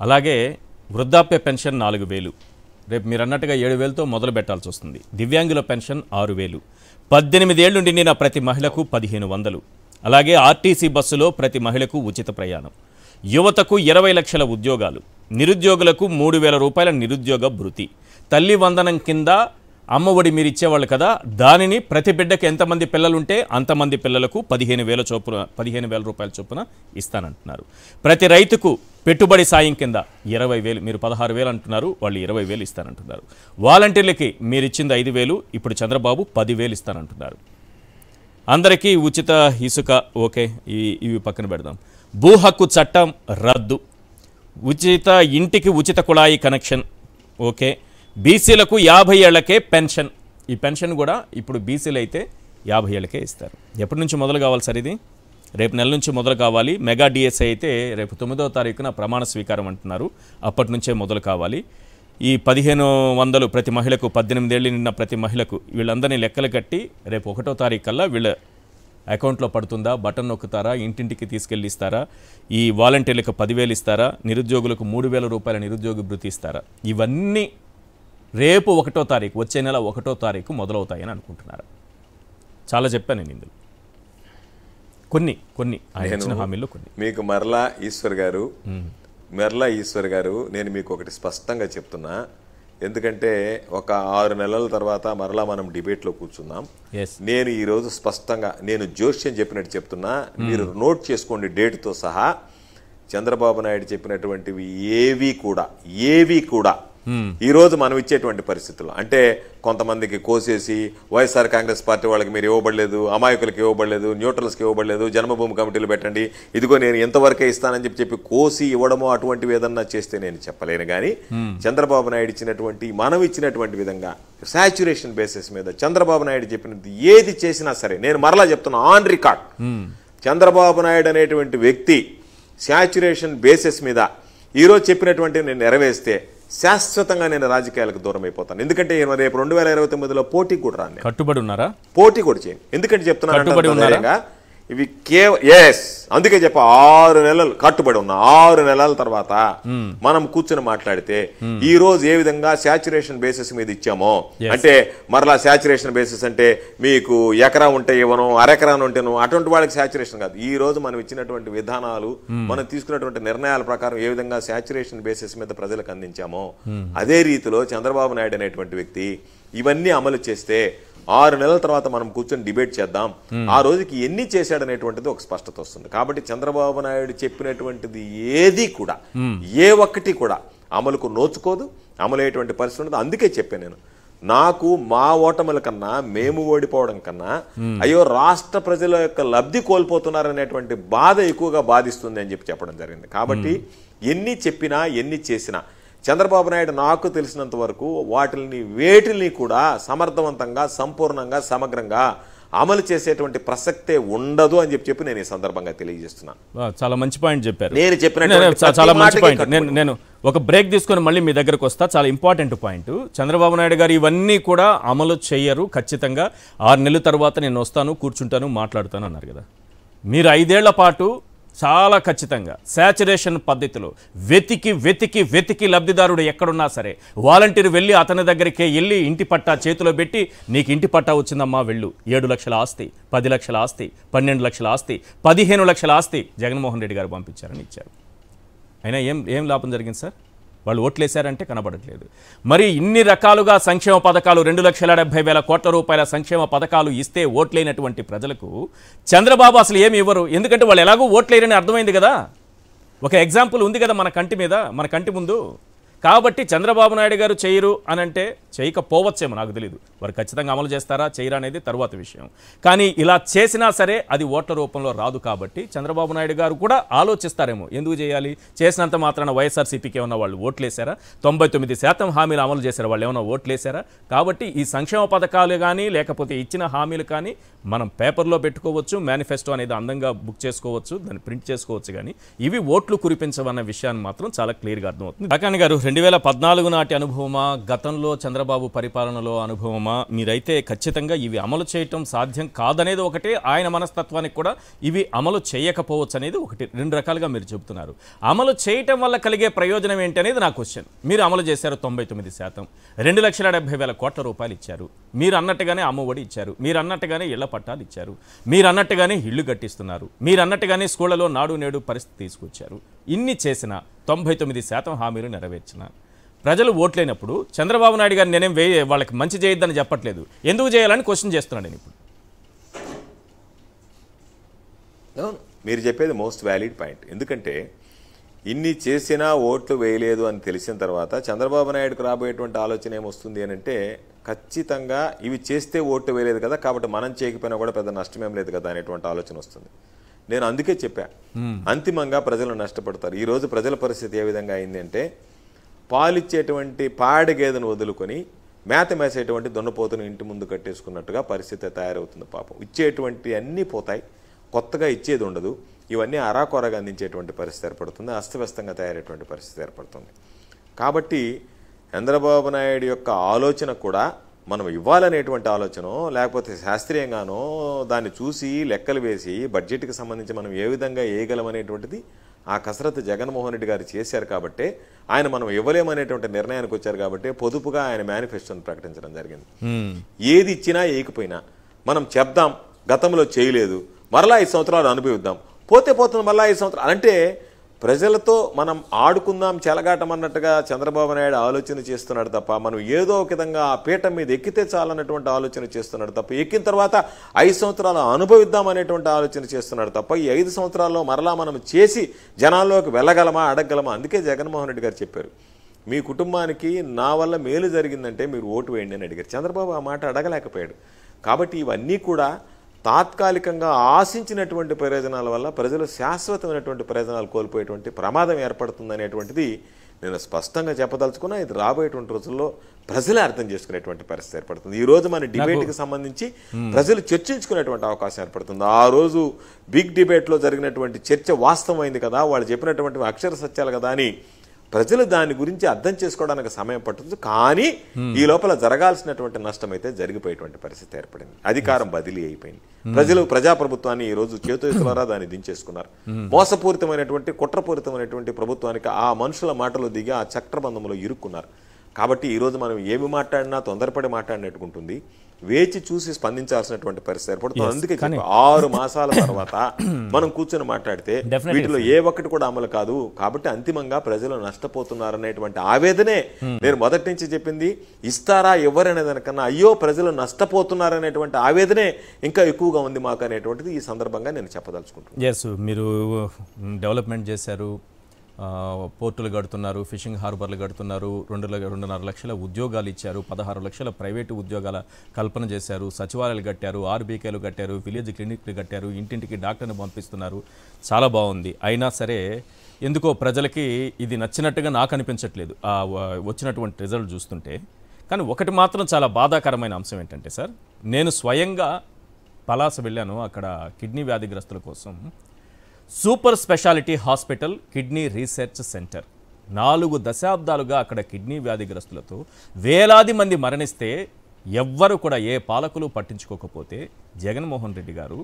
అలాగే వృద్ధాప్య పెన్షన్ 4,000, రేపు మీరు అన్నట్టుగా 7,000తో మొదలు పెట్టాల్సి వస్తుంది. దివ్యాంగుల పెన్షన్ 6,000, 18 ఏళ్లు నిండిన ప్రతి మహిళకు 1,500. అలాగే ఆర్టీసీ బస్సులో ప్రతి మహిళకు ఉచిత ప్రయాణం. యువతకు 20 లక్షల ఉద్యోగాలు, నిరుద్యోగులకు 3,000 రూపాయల నిరుద్యోగ భృతి. తల్లి వందనం కింద అమ్మఒడి మీరు ఇచ్చేవాళ్ళు కదా, దానిని ప్రతి బిడ్డకు ఎంతమంది పిల్లలుంటే అంతమంది పిల్లలకు 15,000 రూపాయల చొప్పున ఇస్తానంటున్నారు. ప్రతి రైతుకు పెట్టుబడి సాయం కింద 20,000, మీరు 16,000 అంటున్నారు, వాళ్ళు 20,000 ఇస్తానంటున్నారు. వాలంటీర్లకి మీరు ఇచ్చింది 5,000, ఇప్పుడు చంద్రబాబు 10,000 ఇస్తానంటున్నారు. అందరికీ ఉచిత ఇసుక, ఓకే, ఇవి పక్కన పెడదాం. భూ హక్కు చట్టం రద్దు, ఇంటికి ఉచిత కుళాయి కనెక్షన్, ఓకే. బీసీలకు 50 ఏళ్లకే పెన్షన్. ఈ పెన్షన్ కూడా ఇప్పుడు బీసీలు అయితే 50 ఏళ్లకే ఇస్తారు. ఎప్పటి నుంచి మొదలు కావాలి సార్? ఇది రేపు నెల నుంచి మొదలు కావాలి. మెగా డిఎస్ఐ అయితే రేపు 9వ తారీఖున ప్రమాణ స్వీకారం అంటున్నారు, అప్పటి నుంచే మొదలు కావాలి. ఈ 1,500 ప్రతి మహిళకు, 18 ఏళ్ళు నిన్న ప్రతి మహిళకు, వీళ్ళందరినీ లెక్కలు కట్టి రేపు 1వ తారీఖు కల్లా వీళ్ళ అకౌంట్లో పడుతుందా, బటన్ నొక్కుతారా, ఇంటింటికి తీసుకెళ్ళి ఇస్తారా, ఈ వాలంటీర్లకు 10,000 ఇస్తారా, నిరుద్యోగులకు 3,000 రూపాయల నిరుద్యోగ భృతి ఇస్తారా, ఇవన్నీ రేపు 1వ తారీఖు, వచ్చే నెల 1వ తారీఖు మొదలవుతాయని అనుకుంటున్నారు. చాలా చెప్పాను నేను ఇందులో కొన్ని ఆయన ఇచ్చిన హామీల్లో కొన్ని. మీకు మెర్లా ఈశ్వర్ గారు నేను మీకు ఒకటి స్పష్టంగా చెప్తున్నా, ఎందుకంటే ఒక 6 నెలల తర్వాత మరలా మనం డిబేట్లో కూర్చుందాం. నేను ఈరోజు స్పష్టంగా నేను జోష్యం చెప్పినట్టు చెప్తున్నా, మీరు నోట్ చేసుకోండి డేట్తో సహా. చంద్రబాబు నాయుడు చెప్పినటువంటివి ఏవి కూడా ఈ రోజు మనం ఇచ్చేటువంటి పరిస్థితుల్లో, అంటే కొంతమందికి కోసేసి వైఎస్ఆర్ కాంగ్రెస్ పార్టీ వాళ్ళకి మీరు ఇవ్వబడలేదు, అమాయకులకు ఇవ్వబడలేదు, న్యూట్రల్స్కి ఇవ్వబడలేదు, జన్మభూమి కమిటీలు పెట్టండి, ఇదిగో నేను ఎంతవరకే ఇస్తానని చెప్పి కోసి ఇవ్వడమో అటువంటివి ఏదన్నా చేస్తే నేను చెప్పలేను. కానీ చంద్రబాబు నాయుడు ఇచ్చినటువంటి, మనం ఇచ్చినటువంటి విధంగా సాచ్యురేషన్ బేసిస్ మీద చంద్రబాబు నాయుడు చెప్పినది ఏది చేసినా సరే, నేను మరలా చెప్తున్నా ఆన్ రికార్డ్, చంద్రబాబు నాయుడు అనేటువంటి వ్యక్తి సాచ్యురేషన్ బేసిస్ మీద ఈరోజు చెప్పినటువంటి నేను నెరవేరిస్తే శాశ్వతంగా నేను రాజకీయాలకు దూరం అయిపోతాను. ఎందుకంటే రేపు 2029లో పోటీ కూడా రాను, కట్టుబడి ఉన్నారా, పోటీ కూడా చేయను. ఎందుకంటే చెప్తున్నాను ఇవి అందుకే చెప్ప 6 నెలలు కట్టుబడి ఉన్నా. 6 నెలల తర్వాత మనం కూర్చొని మాట్లాడితే ఈ రోజు ఏ విధంగా సాచ్యురేషన్ బేసిస్ మీద ఇచ్చామో, అంటే మరలా సాచ్యురేషన్ బేసిస్ అంటే మీకు ఎకరా ఉంటే ఇవ్వను, అరెకరాను ఉంటేను, అటువంటి వాళ్ళకి సాచ్యురేషన్ కాదు. ఈ రోజు మనం ఇచ్చినటువంటి విధానాలు, మనం తీసుకున్నటువంటి నిర్ణయాల ప్రకారం ఏ విధంగా సాచ్యురేషన్ బేసిస్ మీద ప్రజలకు అందించామో, అదే రీతిలో చంద్రబాబు నాయుడు అనేటువంటి వ్యక్తి ఇవన్నీ అమలు చేస్తే 6 నెలల తర్వాత మనం కూర్చొని డిబేట్ చేద్దాం. ఆ రోజుకి ఎన్ని చేశాడనేటువంటిది ఒక స్పష్టత వస్తుంది. కాబట్టి చంద్రబాబు నాయుడు చెప్పినటువంటిది ఏది కూడా, ఏ ఒక్కటి కూడా అమలుకు నోచుకోదు, అమలయ్యేటువంటి పరిస్థితి ఉండదు. అందుకే చెప్పాను నేను, నాకు మా ఓటముల కన్నా, మేము ఓడిపోవడం కన్నా, అయ్యో రాష్ట్ర ప్రజల యొక్క లబ్ధి కోల్పోతున్నారనేటువంటి బాధ ఎక్కువగా బాధిస్తుంది అని చెప్పడం జరిగింది. కాబట్టి ఎన్ని చెప్పినా, ఎన్ని చేసినా చంద్రబాబు నాయుడు నాకు తెలిసినంత వరకు వేటిని కూడా సమర్థవంతంగా, సంపూర్ణంగా, సమగ్రంగా అమలు చేసేటువంటి ప్రసక్తే ఉండదు అని చెప్పి నేను ఈ సందర్భంగా తెలియజేస్తున్నాను. చాలా మంచి పాయింట్ చెప్పారు. నేను చెప్పిన చాలా మంచి పాయింట్. నేను ఒక బ్రేక్ తీసుకొని మళ్ళీ మీ దగ్గరకు వస్తా. చాలా ఇంపార్టెంట్ పాయింట్. చంద్రబాబు నాయుడు గారు ఇవన్నీ కూడా అమలు చేయరు ఖచ్చితంగా. 6 నెలల తర్వాత నేను వస్తాను, కూర్చుంటాను, మాట్లాడుతాను అన్నారు కదా. మీరు 5 ఏళ్ల పాటు చాలా ఖచ్చితంగా సాచురేషన్ పద్ధతిలో వెతికి లబ్ధిదారుడు ఎక్కడున్నా సరే వాలంటీర్ వెళ్ళి అతని దగ్గరికి వెళ్ళి ఇంటి పట్టా చేతిలో పెట్టి, నీకు ఇంటి పట్టా వచ్చిందమ్మా వెళ్ళు, 7 లక్షల ఆస్తి, 10 లక్షల ఆస్తి, 12 లక్షల ఆస్తి, 15 లక్షల ఆస్తి జగన్మోహన్ రెడ్డి గారు పంపించారని ఇచ్చారు. అయినా ఏం లాభం జరిగింది సార్? వాళ్ళు ఓట్లేశారంటే కనబడట్లేదు. మరి ఇన్ని రకాలుగా సంక్షేమ పథకాలు, 2,70,000 కోట్ల రూపాయల సంక్షేమ పథకాలు ఇస్తే ఓట్లేనటువంటి ప్రజలకు చంద్రబాబు అసలు ఏమి ఇవ్వరు. ఎందుకంటే వాళ్ళు ఎలాగో ఓట్లేరని అర్థమైంది కదా. ఒక ఎగ్జాంపుల్ ఉంది కదా మన కంటి మీద, మన కంటి ముందు. కాబట్టి చంద్రబాబు నాయుడు గారు చేయరు అని అంటే చేయకపోవచ్చేమో, నాకు తెలియదు. వారు ఖచ్చితంగా అమలు చేస్తారా చేయరా అనేది తర్వాత విషయం. కానీ ఇలా చేసినా సరే అది ఓట్ల రూపంలో రాదు కాబట్టి చంద్రబాబు నాయుడు గారు కూడా ఆలోచిస్తారేమో ఎందుకు చేయాలి, చేసినంత మాత్రాన వైఎస్ఆర్సీపీకి ఏమన్నా వాళ్ళు ఓట్లేశారా, 99% హామీలు అమలు చేశారు, వాళ్ళు ఏమన్నా ఓట్లేశారా? కాబట్టి ఈ సంక్షేమ పథకాలు కానీ లేకపోతే ఇచ్చిన హామీలు కానీ మనం పేపర్లో పెట్టుకోవచ్చు, మేనిఫెస్టో అనేది అందంగా బుక్ చేసుకోవచ్చు, దాన్ని ప్రింట్ చేసుకోవచ్చు, కానీ ఇవి ఓట్లు కురిపించవన్న విషయాన్ని మాత్రం చాలా క్లియర్గా అర్థమవుతుంది. కాకాని గారు 2014 నాటి అనుభవమా, గతంలో చంద్రబాబు పరిపాలనలో అనుభవమా? మీరైతే ఖచ్చితంగా ఇవి అమలు చేయటం సాధ్యం కాదనేది ఒకటి, ఆయన మనస్తత్వానికి కూడా ఇవి అమలు చేయకపోవచ్చు అనేది ఒకటి. రెండు రకాలుగా మీరు చెబుతున్నారు. అమలు చేయటం వల్ల కలిగే ప్రయోజనం ఏంటి అనేది నా క్వశ్చన్. మీరు అమలు చేశారు 99%, 2,70,000 కోట్ల రూపాయలు ఇచ్చారు, మీరు అన్నట్టుగానే అమ్మఒడి ఇచ్చారు, మీరు అన్నట్టుగానే ఇళ్ల పట్టాలు ఇచ్చారు, మీరు అన్నట్టుగానే ఇళ్లు కట్టిస్తున్నారు, మీరు అన్నట్టుగానే స్కూళ్లలో నాడు నేడు పరిస్థితి తీసుకొచ్చారు. ఇన్ని చేసిన 99% హామీలు నెరవేర్చిన ప్రజలు ఓట్లేనప్పుడు చంద్రబాబు నాయుడు గారు నేనేం వాళ్ళకి మంచి చేయొద్దని చెప్పట్లేదు, ఎందుకు చేయాలని క్వశ్చన్ చేస్తున్నాను నేను ఇప్పుడు. మీరు చెప్పేది మోస్ట్ వ్యాలిడ్ పాయింట్. ఎందుకంటే ఇన్ని చేసినా ఓట్లు వేయలేదు అని తెలిసిన తర్వాత చంద్రబాబు నాయుడుకు రాబోయేటువంటి ఆలోచన ఏమొస్తుంది అని అంటే, ఖచ్చితంగా ఇవి చేస్తే ఓట్లు వేయలేదు కదా కాబట్టి మనం చేయకపోయినా కూడా పెద్ద నష్టమేం లేదు కదా అనేటువంటి ఆలోచన వస్తుంది. నేను అందుకే చెప్పా, అంతిమంగా ప్రజలు నష్టపడతారు. ఈరోజు ప్రజల పరిస్థితి ఏ విధంగా అయింది అంటే, పాలిచ్చేటువంటి పాడి గేదెను వదులుకొని మేత మేసేటువంటి దున్నపోతును ఇంటి ముందు కట్టేసుకున్నట్టుగా పరిస్థితి తయారవుతుంది. పాపం ఇచ్చేటువంటి అన్నీ పోతాయి, కొత్తగా ఇచ్చేది ఉండదు. ఇవన్నీ అరాకొరగా అందించేటువంటి పరిస్థితి ఏర్పడుతుంది, అస్తవ్యస్తంగా తయారయ్యేటువంటి పరిస్థితి ఏర్పడుతుంది. కాబట్టి చంద్రబాబు నాయుడు యొక్క ఆలోచన కూడా మనం ఇవ్వాలనేటువంటి ఆలోచన, లేకపోతే శాస్త్రీయంగానో దాన్ని చూసి లెక్కలు వేసి బడ్జెట్కి సంబంధించి మనం ఏ విధంగా వేయగలమనేటువంటిది ఆ కసరత్తు జగన్మోహన్ రెడ్డి గారు చేశారు కాబట్టి, ఆయన మనం ఇవ్వలేమనేటువంటి నిర్ణయానికి వచ్చారు కాబట్టి పొదుపుగా ఆయన మేనిఫెస్టోని ప్రకటించడం జరిగింది. ఏది ఇచ్చినా ఏకపోయినా మనం చెప్దాం గతంలో చేయలేదు, మరలా 5 సంవత్సరాలు అనుభవిద్దాం, పోతే పోతుంది మళ్ళీ 5 సంవత్సరాలు అంటే ప్రజలతో మనం ఆడుకుందాం చెలగాటం అన్నట్టుగా చంద్రబాబు నాయుడు ఆలోచన చేస్తున్నాడు తప్ప, మనం ఏదో ఒక విధంగా ఆ పీఠం మీద ఎక్కితే చాలన్నటువంటి ఆలోచన చేస్తున్నాడు తప్ప, ఎక్కిన తర్వాత 5 సంవత్సరాలు అనుభవిద్దాం అనేటువంటి ఆలోచన చేస్తున్నాడు తప్ప, ఈ 5 సంవత్సరాల్లో మరలా మనం చేసి జనాల్లోకి వెళ్ళగలమా అడగగలమా? అందుకే జగన్మోహన్ రెడ్డి గారు చెప్పారు, మీ కుటుంబానికి నా వల్ల మేలు జరిగిందంటే మీరు ఓటు వేయండి అని అడిగారు. చంద్రబాబు ఆ మాట అడగలేకపోయాడు. కాబట్టి ఇవన్నీ కూడా తాత్కాలికంగా ఆశించినటువంటి ప్రయోజనాల వల్ల ప్రజలు శాశ్వతమైనటువంటి ప్రయోజనాలు కోల్పోయేటువంటి ప్రమాదం ఏర్పడుతుందనేటువంటిది నేను స్పష్టంగా చెప్పదలుచుకున్నా. ఇది రాబోయేటువంటి రోజుల్లో ప్రజలే అర్థం చేసుకునేటువంటి పరిస్థితి ఏర్పడుతుంది. ఈ రోజు మన డిబేట్కి సంబంధించి ప్రజలు చర్చించుకునేటువంటి అవకాశం ఏర్పడుతుంది. ఆ రోజు బిగ్ డిబేట్లో జరిగినటువంటి చర్చ వాస్తవమైంది కదా, వాళ్ళు చెప్పినటువంటి అక్షర సత్యాలు కదా అని ప్రజలు దాని గురించి అర్థం చేసుకోవడానికి సమయం పట్టదు. కానీ ఈ లోపల జరగాల్సినటువంటి నష్టం అయితే జరిగిపోయేటువంటి పరిస్థితి ఏర్పడింది. అధికారం బదిలీ అయిపోయింది. ప్రజలు ప్రజాప్రభుత్వాన్ని ఈ రోజు చేతుల దాన్ని దించేసుకున్నారు. మోసపూరితమైనటువంటి కుట్రపూరితమైనటువంటి ప్రభుత్వానికి ఆ మనుషుల మాటలు దిగి ఆ చక్రబంధంలో ఇరుక్కున్నారు. కాబట్టి ఈరోజు మనం ఏమి మాట్లాడినా తొందరపడి మాట్లాడినట్టుకుంటుంది, వేచి చూసి స్పందించాల్సినటువంటి పరిస్థితి ఏర్పడుతుంది. అందుకే 6 మాసాల తర్వాత మనం కూర్చొని మాట్లాడితే వీటిలో ఏ ఒక్కటి కూడా అమలు కాదు. కాబట్టి అంతిమంగా ప్రజలు నష్టపోతున్నారనేటువంటి ఆవేదనే నేను మొదటి నుంచి చెప్పింది. ఇస్తారా ఎవరనే దానికన్నా అయ్యో ప్రజలు నష్టపోతున్నారనేటువంటి ఆవేదనే ఇంకా ఎక్కువగా ఉంది మాకు అనేటువంటిది ఈ సందర్భంగా నేను చెప్పదలుచుకుంటున్నాను. ఎస్, మీరు డెవలప్మెంట్ చేశారు, పోర్టులు కడుతున్నారు, ఫిషింగ్ హార్బర్లు కడుతున్నారు, 2.5 లక్షల ఉద్యోగాలు ఇచ్చారు, 16 లక్షల ప్రైవేటు ఉద్యోగాల కల్పన చేశారు, సచివాలయాలు కట్టారు, ఆర్బీకేలు కట్టారు, విలేజ్ క్లినిక్లు కట్టారు, ఇంటింటికి డాక్టర్ని పంపిస్తున్నారు. చాలా బాగుంది. అయినా సరే ఎందుకో ప్రజలకి ఇది నచ్చినట్టుగా నాకు అనిపించట్లేదు వచ్చినటువంటి రిజల్ట్ చూస్తుంటే. కానీ ఒకటి మాత్రం చాలా బాధాకరమైన అంశం ఏంటంటే సార్, నేను స్వయంగా పలాస వెళ్ళాను. అక్కడ కిడ్నీ వ్యాధిగ్రస్తుల కోసం super speciality hospital, kidney research centre 4 దశాబ్దాలుగా అక్కడ కిడ్నీ వ్యాధిగ్రస్తులతో వేలాది మంది మరణిస్తే ఎవ్వరు కూడా ఏ పాలకులు పట్టించుకోకపోతే జగన్మోహన్ రెడ్డి గారు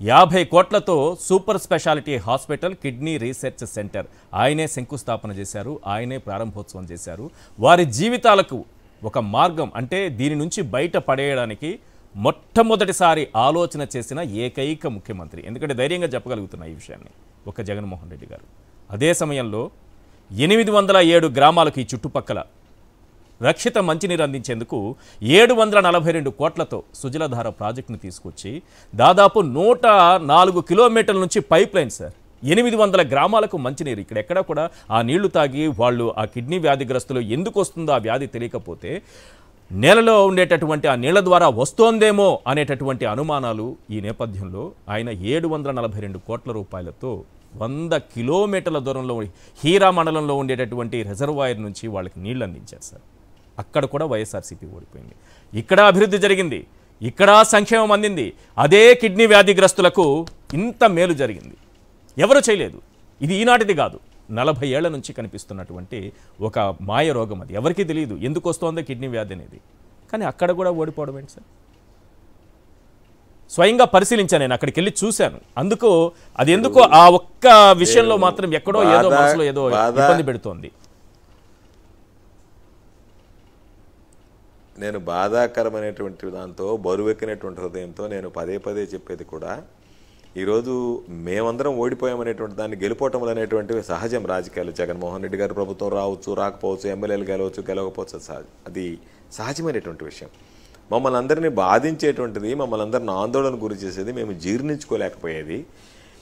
50 కోట్లతో super speciality hospital, kidney research centre ఆయనే శంకుస్థాపన చేశారు, ఆయనే ప్రారంభోత్సవం చేశారు. వారి జీవితాలకు ఒక మార్గం అంటే దీని నుంచి బయట పడేయడానికి మొట్టమొదటిసారి ఆలోచన చేసిన ఏకైక ముఖ్యమంత్రి. ఎందుకంటే ధైర్యంగా చెప్పగలుగుతున్నా ఈ విషయాన్ని ఒక జగన్మోహన్ రెడ్డి గారు. అదే సమయంలో 807 గ్రామాలకు ఈ చుట్టుపక్కల రక్షిత మంచినీరు అందించేందుకు 742 కోట్లతో సుజలధార ప్రాజెక్టును తీసుకొచ్చి దాదాపు 104 కిలోమీటర్ల నుంచి పైప్ లైన్ సార్, 800 గ్రామాలకు మంచినీరు. ఇక్కడెక్కడ కూడా ఆ నీళ్లు తాగి వాళ్ళు ఆ కిడ్నీ వ్యాధిగ్రస్తులు ఎందుకు వస్తుందో ఆ వ్యాధి తెలియకపోతే నేలలో ఉండేటటువంటి ఆ నీళ్ల ద్వారా వస్తోందేమో అనేటటువంటి అనుమానాలు ఈ నేపథ్యంలో ఆయన 742 కోట్ల రూపాయలతో 100 కిలోమీటర్ల దూరంలో హీరా మండలంలో ఉండేటటువంటి రిజర్వాయర్ నుంచి వాళ్ళకి నీళ్లు అందించారు సార్. అక్కడ కూడా వైఎస్ఆర్సీపీ ఓడిపోయింది. ఇక్కడ అభివృద్ధి జరిగింది, ఇక్కడ సంక్షేమం అందింది. అదే కిడ్నీ వ్యాధిగ్రస్తులకు ఇంత మేలు జరిగింది. ఎవరు చేయలేదు. ఇది ఈనాటిది కాదు, 40 ఏళ్ల నుంచి కనిపిస్తున్నటువంటి ఒక మాయ రోగం. అది ఎవరికీ తెలియదు ఎందుకు వస్తుందో కిడ్నీ వ్యాధి అనేది. కానీ అక్కడ కూడా ఓడిపోవడం ఏంటి సార్? స్వయంగా పరిశీలించాను, నేను అక్కడికి వెళ్ళి చూశాను. అందుకు అది ఎందుకో ఆ ఒక్క విషయంలో మాత్రం ఎక్కడో ఏదో మనసులో ఏదో ఇబ్బంది పెడుతోంది. నేను బాధాకరమైనటువంటి దాంతో బరువెక్కినటువంటి హృదయంతో నేను పదే పదే చెప్పేది కూడా, ఈరోజు మేమందరం ఓడిపోయామనేటువంటి దాన్ని గెలుపోవటం అనేటువంటివి సహజం రాజకీయాలు. జగన్మోహన్ రెడ్డి గారి ప్రభుత్వం రావచ్చు, రాకపోవచ్చు, ఎమ్మెల్యేలు గెలవచ్చు, గెలవకపోవచ్చు, అది సహజమైనటువంటి విషయం. మమ్మల్ని అందరినీ బాధించేటువంటిది, మమ్మల్ని అందరిని ఆందోళన గురి చేసేది, మేము జీర్ణించుకోలేకపోయేది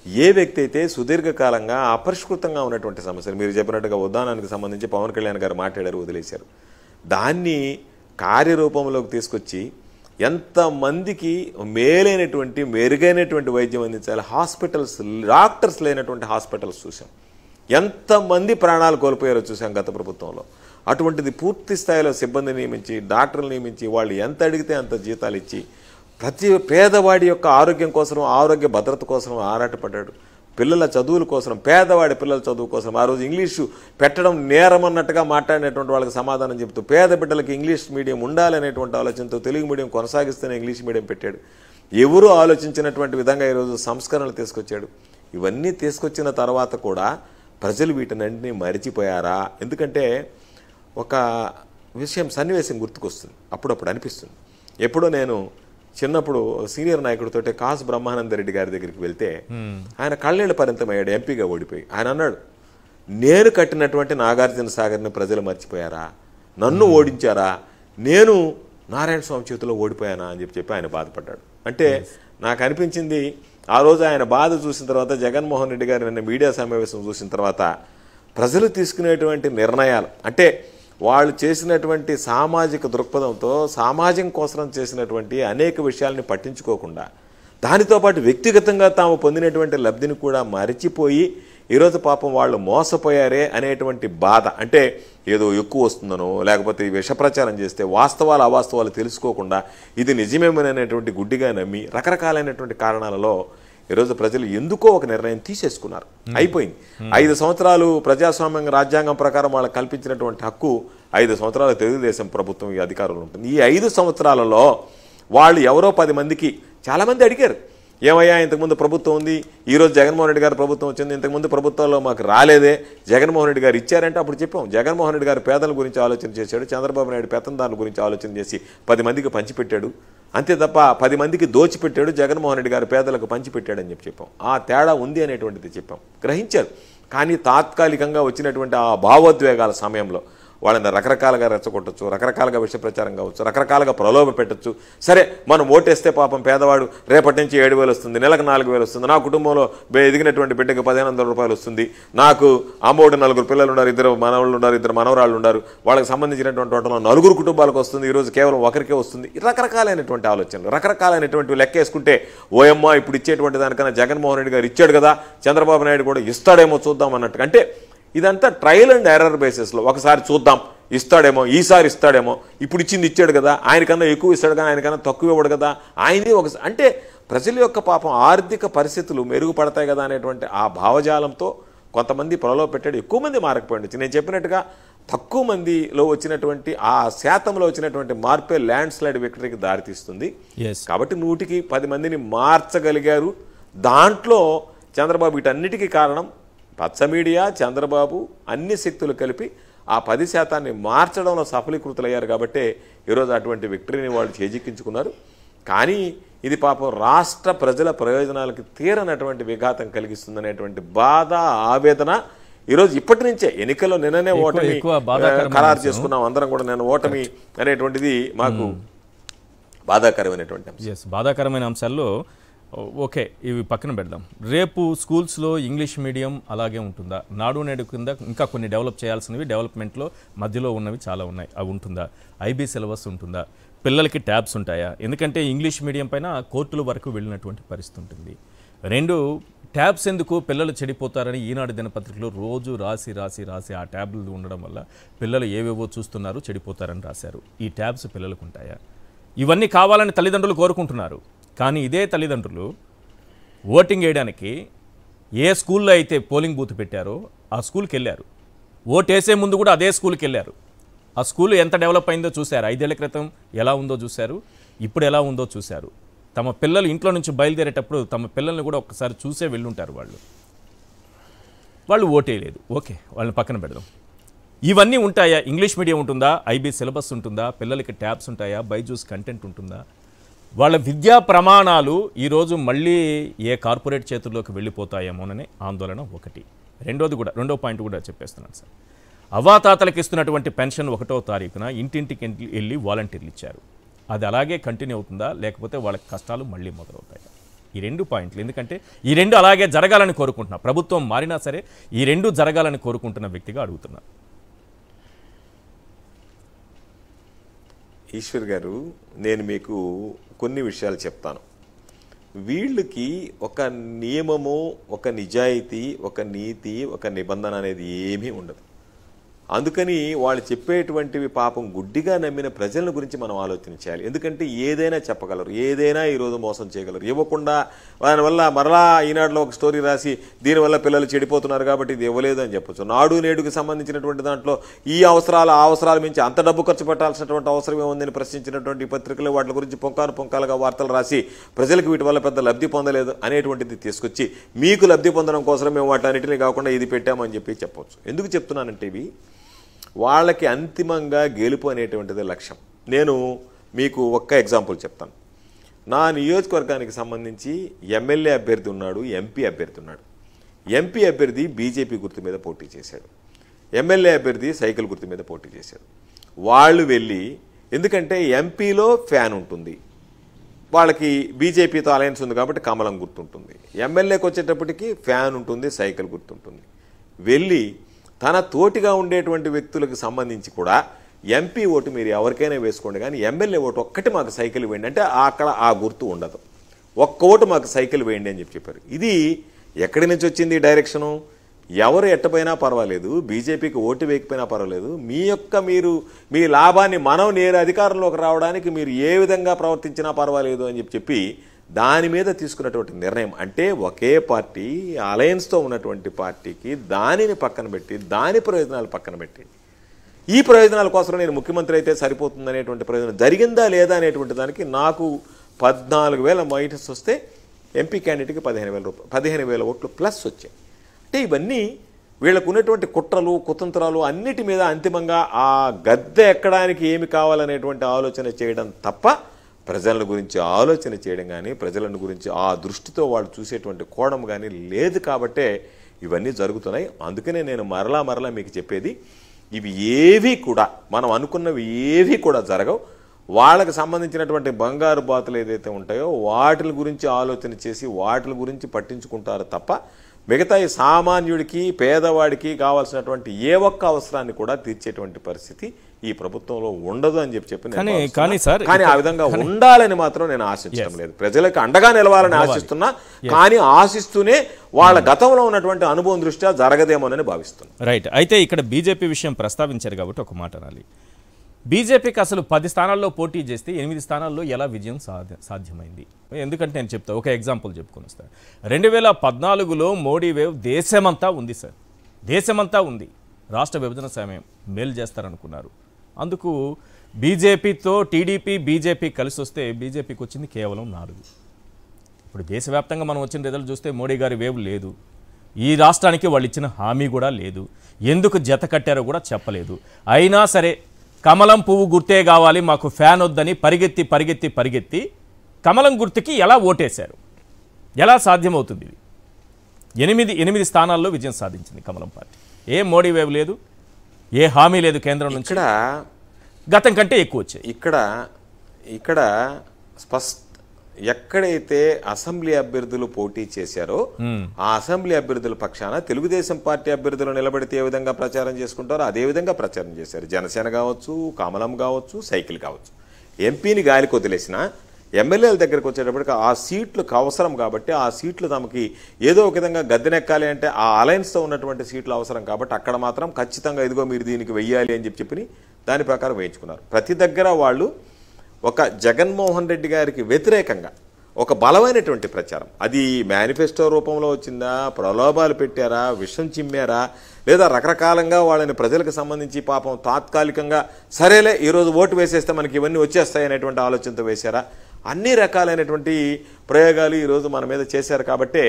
ఏ వ్యక్తి అయితే సుదీర్ఘకాలంగా అపరిష్కృతంగా ఉన్నటువంటి సమస్యలు, మీరు చెప్పినట్టుగా ఉద్దానానికి సంబంధించి పవన్ కళ్యాణ్ గారు మాట్లాడారు, వదిలేశారు. దాన్ని కార్యరూపంలోకి తీసుకొచ్చి ఎంతమందికి మేలైనటువంటి మెరుగైనటువంటి వైద్యం అందించాలి. హాస్పిటల్స్, డాక్టర్స్ లేనటువంటి హాస్పిటల్స్ చూసాం. ఎంతమంది ప్రాణాలు కోల్పోయారో చూసాం గత ప్రభుత్వంలో. అటువంటిది పూర్తి స్థాయిలో సిబ్బంది నియమించి, డాక్టర్లు నియమించి, వాళ్ళు ఎంత అడిగితే అంత జీతాలు ఇచ్చి ప్రతి పేదవాడి యొక్క ఆరోగ్యం కోసం, ఆరోగ్య భద్రత కోసం ఆరాటపడ్డాడు. పిల్లల చదువుల కోసం, పేదవాడి పిల్లల చదువు కోసం ఆ రోజు ఇంగ్లీషు పెట్టడం నేరం అన్నట్టుగా మాట్లాడినటువంటి వాళ్ళకి సమాధానం చెబుతూ, పేద బిడ్డలకి ఇంగ్లీష్ మీడియం ఉండాలనేటువంటి ఆలోచనతో తెలుగు మీడియం కొనసాగిస్తూనే ఇంగ్లీష్ మీడియం పెట్టాడు. ఎవరు ఆలోచించినటువంటి విధంగా ఈరోజు సంస్కరణలు తీసుకొచ్చాడు. ఇవన్నీ తీసుకొచ్చిన తర్వాత కూడా ప్రజలు వీటినన్నింటినీ మరిచిపోయారా? ఎందుకంటే ఒక విషయం, సన్నివేశం గుర్తుకొస్తుంది, అప్పుడప్పుడు అనిపిస్తుంది. ఎప్పుడో నేను చిన్నప్పుడు సీనియర్ నాయకుడితో కాసు బ్రహ్మానందరెడ్డి గారి దగ్గరికి వెళ్తే ఆయన కళ్ళనీళ్ళు పరిమితమయ్యాడు, ఎంపీగా ఓడిపోయి. ఆయన అన్నాడు, నేను కట్టినటువంటి నాగార్జున సాగర్ని ప్రజలు మర్చిపోయారా? నన్ను ఓడించారా? నేను నారాయణ స్వామి చేతిలో ఓడిపోయానా అని చెప్పి ఆయన బాధపడ్డాడు. అంటే నాకు అనిపించింది ఆ రోజు ఆయన బాధ చూసిన తర్వాత, జగన్మోహన్ రెడ్డి గారు నిన్న మీడియా సమావేశం చూసిన తర్వాత ప్రజలు తీసుకునేటువంటి నిర్ణయాలు, అంటే వాళ్ళు చేసినటువంటి సామాజిక దృక్పథంతో సమాజం కోసం చేసినటువంటి అనేక విషయాలని పట్టించుకోకుండా, దానితో పాటు వ్యక్తిగతంగా తాము పొందినటువంటి లబ్ధిని కూడా మరిచిపోయి ఈరోజు పాపం వాళ్ళు మోసపోయారే అనేటువంటి బాధ, అంటే ఏదో ఎక్కువ వస్తుందనో లేకపోతే విషప్రచారం చేస్తే వాస్తవాలు అవాస్తవాలు తెలుసుకోకుండా ఇది నిజమేమనేటువంటి గుడ్డిగా నమ్మి రకరకాలైనటువంటి కారణాలలో ఈరోజు ప్రజలు ఎందుకో ఒక నిర్ణయం తీసేసుకున్నారు. అయిపోయింది. 5 సంవత్సరాలు ప్రజాస్వామ్యం రాజ్యాంగం ప్రకారం వాళ్ళకి కల్పించినటువంటి హక్కు 5 సంవత్సరాలు తెలుగుదేశం ప్రభుత్వం ఈ అధికారంలో ఉంటుంది. ఈ 5 సంవత్సరాలలో వాళ్ళు ఎవరో 10 మందికి, చాలామంది అడిగారు, ఏమయ్యా ఇంతకుముందు ప్రభుత్వం ఉంది, ఈరోజు జగన్మోహన్ రెడ్డి గారి ప్రభుత్వం వచ్చింది, ఇంతకుముందు ప్రభుత్వాల్లో మాకు రాలేదే, జగన్మోహన్ రెడ్డి గారు ఇచ్చారంటే అప్పుడు చెప్పాం. జగన్మోహన్ రెడ్డి గారు పేదల గురించి ఆలోచన చేశాడు, చంద్రబాబు నాయుడు పెత్తందారుల గురించి ఆలోచన చేసి 10 మందికి పంచిపెట్టాడు, అంతే తప్ప 10 మందికి దోచిపెట్టాడు, జగన్మోహన్ రెడ్డి గారు పేదలకు పంచిపెట్టాడని చెప్పాం. ఆ తేడా ఉంది అనేటువంటిది చెప్పాం, గ్రహించారు. కానీ తాత్కాలికంగా వచ్చినటువంటి ఆ భావోద్వేగాల సమయంలో వాళ్ళని రకరకాలుగా రెచ్చగొట్టచ్చు, రకరకాలుగా విష ప్రచారం కావచ్చు, రకరకాలుగా ప్రలోభ పెట్టచ్చు. సరే మనం ఓటేస్తే పాపం పేదవాడు రేపటి నుంచి 7,000 వస్తుంది, నెలకు 4,000 వస్తుంది, నా కుటుంబంలో ఎదిగినటువంటి బిడ్డకి 1,500 రూపాయలు వస్తుంది, నాకు అమ్మోడు 4 పిల్లలు ఉన్నారు, 2 మనవాళ్ళు ఉన్నారు, 2 మనవరాళ్ళు ఉన్నారు, వాళ్ళకి సంబంధించినటువంటి వాటిలో 4 కుటుంబాలకు వస్తుంది, ఈరోజు కేవలం ఒకరికే వస్తుంది. రకరకాలైనటువంటి ఆలోచనలు, రకరకాలైనటువంటి లెక్క వేసుకుంటే ఓయమ్మ ఇప్పుడు ఇచ్చేటువంటి దానికన్నా జగన్మోహన్ రెడ్డి గారు ఇచ్చాడు కదా, చంద్రబాబు నాయుడు కూడా ఇస్తాడేమో చూద్దాం అన్నట్టుగా. అంటే ఇదంతా ట్రయల్ అండ్ ఎర్రర్ బేసిస్లో ఒకసారి చూద్దాం, ఇస్తాడేమో, ఈసారి ఇస్తాడేమో, ఇప్పుడు ఇచ్చింది ఇచ్చాడు కదా, ఆయనకన్నా ఎక్కువ ఇస్తాడు కానీ ఆయనకన్నా తక్కువ ఇవ్వడు కదా, ఆయనే ఒక, అంటే ప్రజల యొక్క పాపం ఆర్థిక పరిస్థితులు మెరుగుపడతాయి కదా అనేటువంటి ఆ భావజాలంతో కొంతమంది ప్రలోభ పెట్టాడు. ఎక్కువ మంది మారకపోయింది. నేను చెప్పినట్టుగా తక్కువ మందిలో వచ్చినటువంటి ఆ శాతంలో వచ్చినటువంటి మార్పే ల్యాండ్ స్లైడ్ విక్టరీకి దారితీస్తుంది. కాబట్టి 100కి 10 మందిని మార్చగలిగారు. దాంట్లో చంద్రబాబు వీటన్నిటికీ కారణం పచ్చ మీడియా, చంద్రబాబు, అన్ని శక్తులు కలిపి ఆ 10% మార్చడంలో సఫలీకృతులయ్యారు. కాబట్టి ఈరోజు అటువంటి విక్టరీని వాళ్ళు చేజిక్కించుకున్నారు. కానీ ఇది పాపం రాష్ట్ర ప్రజల ప్రయోజనాలకు తీరనటువంటి విఘాతం కలిగిస్తుందనేటువంటి బాధ, ఆవేదన ఈరోజు ఇప్పటి నుంచే, ఎన్నికల్లో నిన్ననే ఓటమి ఖరారు చేసుకున్నాం అందరం కూడా, నేను ఓటమి అనేటువంటిది మాకు బాధాకరమైనటువంటి అంశం. బాధాకరమైన అంశాల్లో ఓకే, ఇవి పక్కన పెడదాం. రేపు స్కూల్స్లో ఇంగ్లీష్ మీడియం అలాగే ఉంటుందా? నాడు నేడు కింద ఇంకా కొన్ని డెవలప్ చేయాల్సినవి డెవలప్మెంట్లో మధ్యలో ఉన్నవి చాలా ఉన్నాయి, అవి ఉంటుందా? ఐబీ సిలబస్ ఉంటుందా? పిల్లలకి ట్యాబ్స్ ఉంటాయా? ఎందుకంటే ఇంగ్లీష్ మీడియం పైన కోర్టుల వరకు వెళ్ళినటువంటి పరిస్థితి ఉంటుంది. రెండు, ట్యాబ్స్ ఎందుకు, పిల్లలు చెడిపోతారని ఈనాడు దినపత్రికలో రోజు రాసి ఆ ట్యాబ్లు ఉండడం వల్ల పిల్లలు ఏవేవో చూస్తున్నారు, చెడిపోతారని రాశారు. ఈ ట్యాబ్స్ పిల్లలకు ఉంటాయా? ఇవన్నీ కావాలని తల్లిదండ్రులు కోరుకుంటున్నారు. కానీ ఇదే తల్లిదండ్రులు ఓటింగ్ వేయడానికి ఏ స్కూల్లో అయితే పోలింగ్ బూత్ పెట్టారో ఆ స్కూల్కి వెళ్ళారు. ఓటు వేసే ముందు కూడా అదే స్కూల్కి వెళ్ళారు. ఆ స్కూల్ ఎంత డెవలప్ అయిందో చూశారు. 5 ఏళ్ల క్రితం ఎలా ఉందో చూశారు, ఇప్పుడు ఎలా ఉందో చూశారు. తమ పిల్లలు ఇంట్లో నుంచి బయలుదేరేటప్పుడు తమ పిల్లల్ని కూడా ఒక్కసారి చూసే వెళ్ళుంటారు. వాళ్ళు ఓటేయలేదు. ఓకే, వాళ్ళని పక్కన పెడదాం. ఇవన్నీ ఉంటాయా? ఇంగ్లీష్ మీడియం ఉంటుందా? ఐబీ సిలబస్ ఉంటుందా? పిల్లలకి ట్యాబ్స్ ఉంటాయా? బైజూస్ కంటెంట్ ఉంటుందా? వాళ్ళ విద్యా ప్రమాణాలు ఈరోజు మళ్ళీ ఏ కార్పొరేట్ చేతుల్లోకి వెళ్ళిపోతాయేమోననే ఆందోళన ఒకటి. రెండో పాయింట్ కూడా చెప్పేస్తున్నాను సార్. అవ్వాతాతలకు ఇస్తున్నటువంటి పెన్షన్ 1వ తారీఖున ఇంటింటికి వెళ్ళి వాలంటీర్లు ఇచ్చారు. అది అలాగే కంటిన్యూ అవుతుందా, లేకపోతే వాళ్ళకి కష్టాలు మళ్ళీ మొదలవుతాయా? ఈ 2 పాయింట్లు. ఎందుకంటే ఈ 2 అలాగే జరగాలని కోరుకుంటున్నా. ప్రభుత్వం మారినా సరే ఈ 2 జరగాలని కోరుకుంటున్న వ్యక్తిగా అడుగుతున్నా. ఈశ్వర్ గారు, నేను మీకు కొన్ని విషయాలు చెప్తాను. వీళ్ళకి ఒక నియమము, ఒక నిజాయితీ, ఒక నీతి, ఒక నిబంధన అనేది ఏమీ ఉండదు. అందుకని వాళ్ళు చెప్పేటువంటివి పాపం గుడ్డిగా నమ్మిన ప్రజల గురించి మనం ఆలోచన చేయాలి. ఎందుకంటే ఏదైనా చెప్పగలరు, ఏదైనా ఈరోజు మోసం చేయగలరు. ఇవ్వకుండా దానివల్ల మరలా ఈనాడులో ఒక స్టోరీ రాసి దీనివల్ల పిల్లలు చెడిపోతున్నారు కాబట్టి ఇది ఇవ్వలేదు అని చెప్పొచ్చు. నాడు నేడుకి సంబంధించినటువంటి దాంట్లో ఈ అవసరాల మించి అంత డబ్బు ఖర్చు పెట్టాల్సినటువంటి అవసరం ఏముందని ప్రశ్నించినటువంటి పత్రికలు వాటి గురించి పొంకాలుగా వార్తలు రాసి ప్రజలకు వీటి వల్ల పెద్ద లబ్ధి పొందలేదు అనేటువంటిది తీసుకొచ్చి మీకు లబ్ధి పొందడం కోసం మేము వాటన్నిటిని కాకుండా ఇది పెట్టామని చెప్పొచ్చు. ఎందుకు చెప్తున్నానంటే ఇవి వాళ్ళకి అంతిమంగా గెలుపు అనేటువంటిది లక్ష్యం. నేను మీకు ఒక్క ఎగ్జాంపుల్ చెప్తాను. నా నియోజకవర్గానికి సంబంధించి ఎమ్మెల్యే అభ్యర్థి ఉన్నాడు, ఎంపీ అభ్యర్థి ఉన్నాడు. ఎంపీ అభ్యర్థి బీజేపీ గుర్తు మీద పోటీ చేశాడు, ఎమ్మెల్యే అభ్యర్థి సైకిల్ గుర్తు మీద పోటీ చేశాడు. వాళ్ళు వెళ్ళి, ఎందుకంటే ఎంపీలో ఫ్యాన్ ఉంటుంది, వాళ్ళకి బీజేపీతో అలయన్స్ ఉంది కాబట్టి కమలం గుర్తుంటుంది. ఎమ్మెల్యేకి వచ్చేటప్పటికి ఫ్యాన్ ఉంటుంది, సైకిల్ గుర్తుంటుంది. వెళ్ళి తన తోటిగా ఉండేటువంటి వ్యక్తులకు సంబంధించి కూడా ఎంపీ ఓటు మీరు ఎవరికైనా వేసుకోండి, కానీ ఎమ్మెల్యే ఓటు ఒక్కటి మాకు సైకిల్ వేయండి అంటే అక్కడ ఆ గుర్తు ఉండదు. ఒక్క ఓటు మాకు సైకిల్ వేయండి అని చెప్పారు. ఇది ఎక్కడి నుంచి వచ్చింది డైరెక్షను? ఎవరు ఎట్టపోయినా పర్వాలేదు, బీజేపీకి ఓటు వేయకపోయినా పర్వాలేదు, మీ లాభాన్ని నేను అధికారంలోకి రావడానికి మీరు ఏ విధంగా ప్రవర్తించినా పర్వాలేదు అని చెప్పి దాని మీద తీసుకున్నటువంటి నిర్ణయం. అంటే ఒకే పార్టీ అలయన్స్తో ఉన్నటువంటి పార్టీకి దానిని పక్కన పెట్టి దాని ప్రయోజనాలు పక్కన పెట్టి ఈ ప్రయోజనాల కోసం నేను ముఖ్యమంత్రి అయితే సరిపోతుంది అనేటువంటి ప్రయోజనం జరిగిందా లేదా అనేటువంటి దానికి నాకు 14,000 మైనస్ వస్తే ఎంపీ క్యాండిడేట్కి 15,000 ఓట్లు ప్లస్ వచ్చాయి. అంటే ఇవన్నీ వీళ్ళకు ఉన్నటువంటి కుట్రలు కుతంత్రాలు అన్నిటి మీద అంతిమంగా ఆ గద్దె ఎక్కడానికి ఏమి కావాలనేటువంటి ఆలోచన చేయడం తప్ప ప్రజల గురించి ఆలోచన చేయడం కానీ ప్రజలను గురించి ఆ దృష్టితో వాళ్ళు చూసేటువంటి కోణం కానీ లేదు. కాబట్టే ఇవన్నీ జరుగుతున్నాయి. అందుకనే నేను మరలా మీకు చెప్పేది, ఇవి ఏవి కూడా మనం అనుకున్నవి ఏవి కూడా జరగవు. వాళ్ళకి సంబంధించినటువంటి బంగారు బాతులు ఏదైతే ఉంటాయో వాటి గురించి ఆలోచన చేసి వాటి గురించి పట్టించుకుంటారు తప్ప మిగతా ఈ సామాన్యుడికి పేదవాడికి కావాల్సినటువంటి ఏ ఒక్క అవసరాన్ని కూడా తీర్చేటువంటి పరిస్థితి ఈ ప్రభుత్వంలో ఉండదు అని చెప్పి కానీ ఆ విధంగా ఉండాలని మాత్రం నేను ఆశించడం లేదు. ప్రజలకు అండగా నిలవాలని ఆశిస్తున్నా, కానీ ఆశిస్తూనే వాళ్ళ గతంలో ఉన్నటువంటి అనుభవం దృష్ట్యా జరగదేమోనని భావిస్తున్నా. రైట్. అయితే ఇక్కడ బీజేపీ విషయం ప్రస్తావించారు కాబట్టి ఒక మాట అనాలి. బీజేపీకి అసలు 10 స్థానాల్లో పోటీ చేస్తే 8 స్థానాల్లో ఎలా విజయం సాధ్యమైంది? ఎందుకంటే నేను చెప్తా, ఒక ఎగ్జాంపుల్ చెప్పుకొని వస్తాను. 2014లో మోడీ వేవ్ దేశమంతా ఉంది సార్, దేశమంతా ఉంది. రాష్ట్ర విభజన సమయం మేలు చేస్తారనుకున్నారు. అందుకు బీజేపీతో బీజేపీ కలిసి వస్తే బీజేపీకి వచ్చింది కేవలం 4. ఇప్పుడు దేశవ్యాప్తంగా మనం వచ్చిన రిజల్ట్ చూస్తే మోడీ గారి వేవ్ లేదు. ఈ రాష్ట్రానికి వాళ్ళు ఇచ్చిన హామీ కూడా లేదు. ఎందుకు జత కట్టారో కూడా చెప్పలేదు. అయినా సరే కమలం పువ్వు గుర్తే కావాలి, మాకు ఫ్యాన్ వద్దని పరిగెత్తి కమలం గుర్తుకి ఎలా ఓటేశారు? ఎలా సాధ్యమవుతుంది? ఇది 8 స్థానాల్లో విజయం సాధించింది కమలం పార్టీ. ఏ మోడీ వేవ్ లేదు, ఏ హామీ లేదు కేంద్రం నుంచి, గతం కంటే ఎక్కువ వచ్చాయి. ఇక్కడ ఎక్కడైతే అసెంబ్లీ అభ్యర్థులు పోటీ చేశారో ఆ అసెంబ్లీ అభ్యర్థుల పక్షాన తెలుగుదేశం పార్టీ అభ్యర్థులు నిలబడితే ఏ విధంగా ప్రచారం చేసుకుంటారో అదే విధంగా ప్రచారం చేశారు. జనసేన కావచ్చు, కమలం కావచ్చు, సైకిల్ కావచ్చు. ఎంపీని గాలికి వదిలేసిన ఎమ్మెల్యేల దగ్గరికి వచ్చేటప్పటికి ఆ సీట్లకు అవసరం కాబట్టి ఆ సీట్లు తమకి ఏదో ఒక విధంగా గద్దెనెక్కాలి అంటే ఆ అలయన్స్తో ఉన్నటువంటి సీట్లు అవసరం కాబట్టి అక్కడ మాత్రం ఖచ్చితంగా ఇదిగో మీరు దీనికి వెయ్యాలి అని చెప్పి దాని ప్రకారం వేయించుకున్నారు. ప్రతి దగ్గర వాళ్ళు ఒక జగన్మోహన్ రెడ్డి గారికి వ్యతిరేకంగా ఒక బలమైనటువంటి ప్రచారం, అది మేనిఫెస్టో రూపంలో వచ్చిందా, ప్రలోభాలు పెట్టారా, విషం చిమ్మారా, లేదా రకరకాలంగా వాళ్ళని ప్రజలకు సంబంధించి పాపం తాత్కాలికంగా సరేలే ఈరోజు ఓటు వేసేస్తే మనకి ఇవన్నీ వచ్చేస్తాయి అనేటువంటి ఆలోచనతో వేశారా, అన్ని రకాలైనటువంటి ప్రయోగాలు ఈరోజు మన మీద చేశారు. కాబట్టే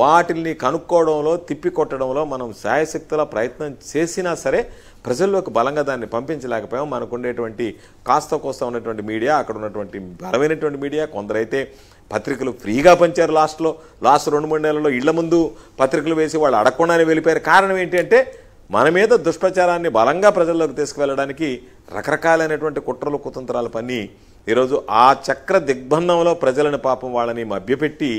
వాటిని కనుక్కోవడంలో తిప్పికొట్టడంలో మనం శాయశక్తుల ప్రయత్నం చేసినా సరే ప్రజల్లోకి బలంగా దాన్ని పంపించలేకపోయాం. మనకు ఉండేటువంటి కాస్త కోస్త ఉన్నటువంటి మీడియా, అక్కడ ఉన్నటువంటి బలమైనటువంటి మీడియా, కొందరైతే పత్రికలు ఫ్రీగా పంచారు. లాస్ట్ 2-3 నెలల్లో ఇళ్ల ముందు పత్రికలు వేసి వాళ్ళు అడగకుండానే వెళ్ళిపోయారు. కారణం ఏంటి అంటే మన మీద దుష్ప్రచారాన్ని బలంగా ప్రజల్లోకి తీసుకువెళ్ళడానికి రకరకాలైనటువంటి కుట్రలు కుతంత్రాలు పన్ని ఈరోజు ఆ చక్ర దిగ్బంధంలో ప్రజలను పాపం వాళ్ళని మభ్యపెట్టి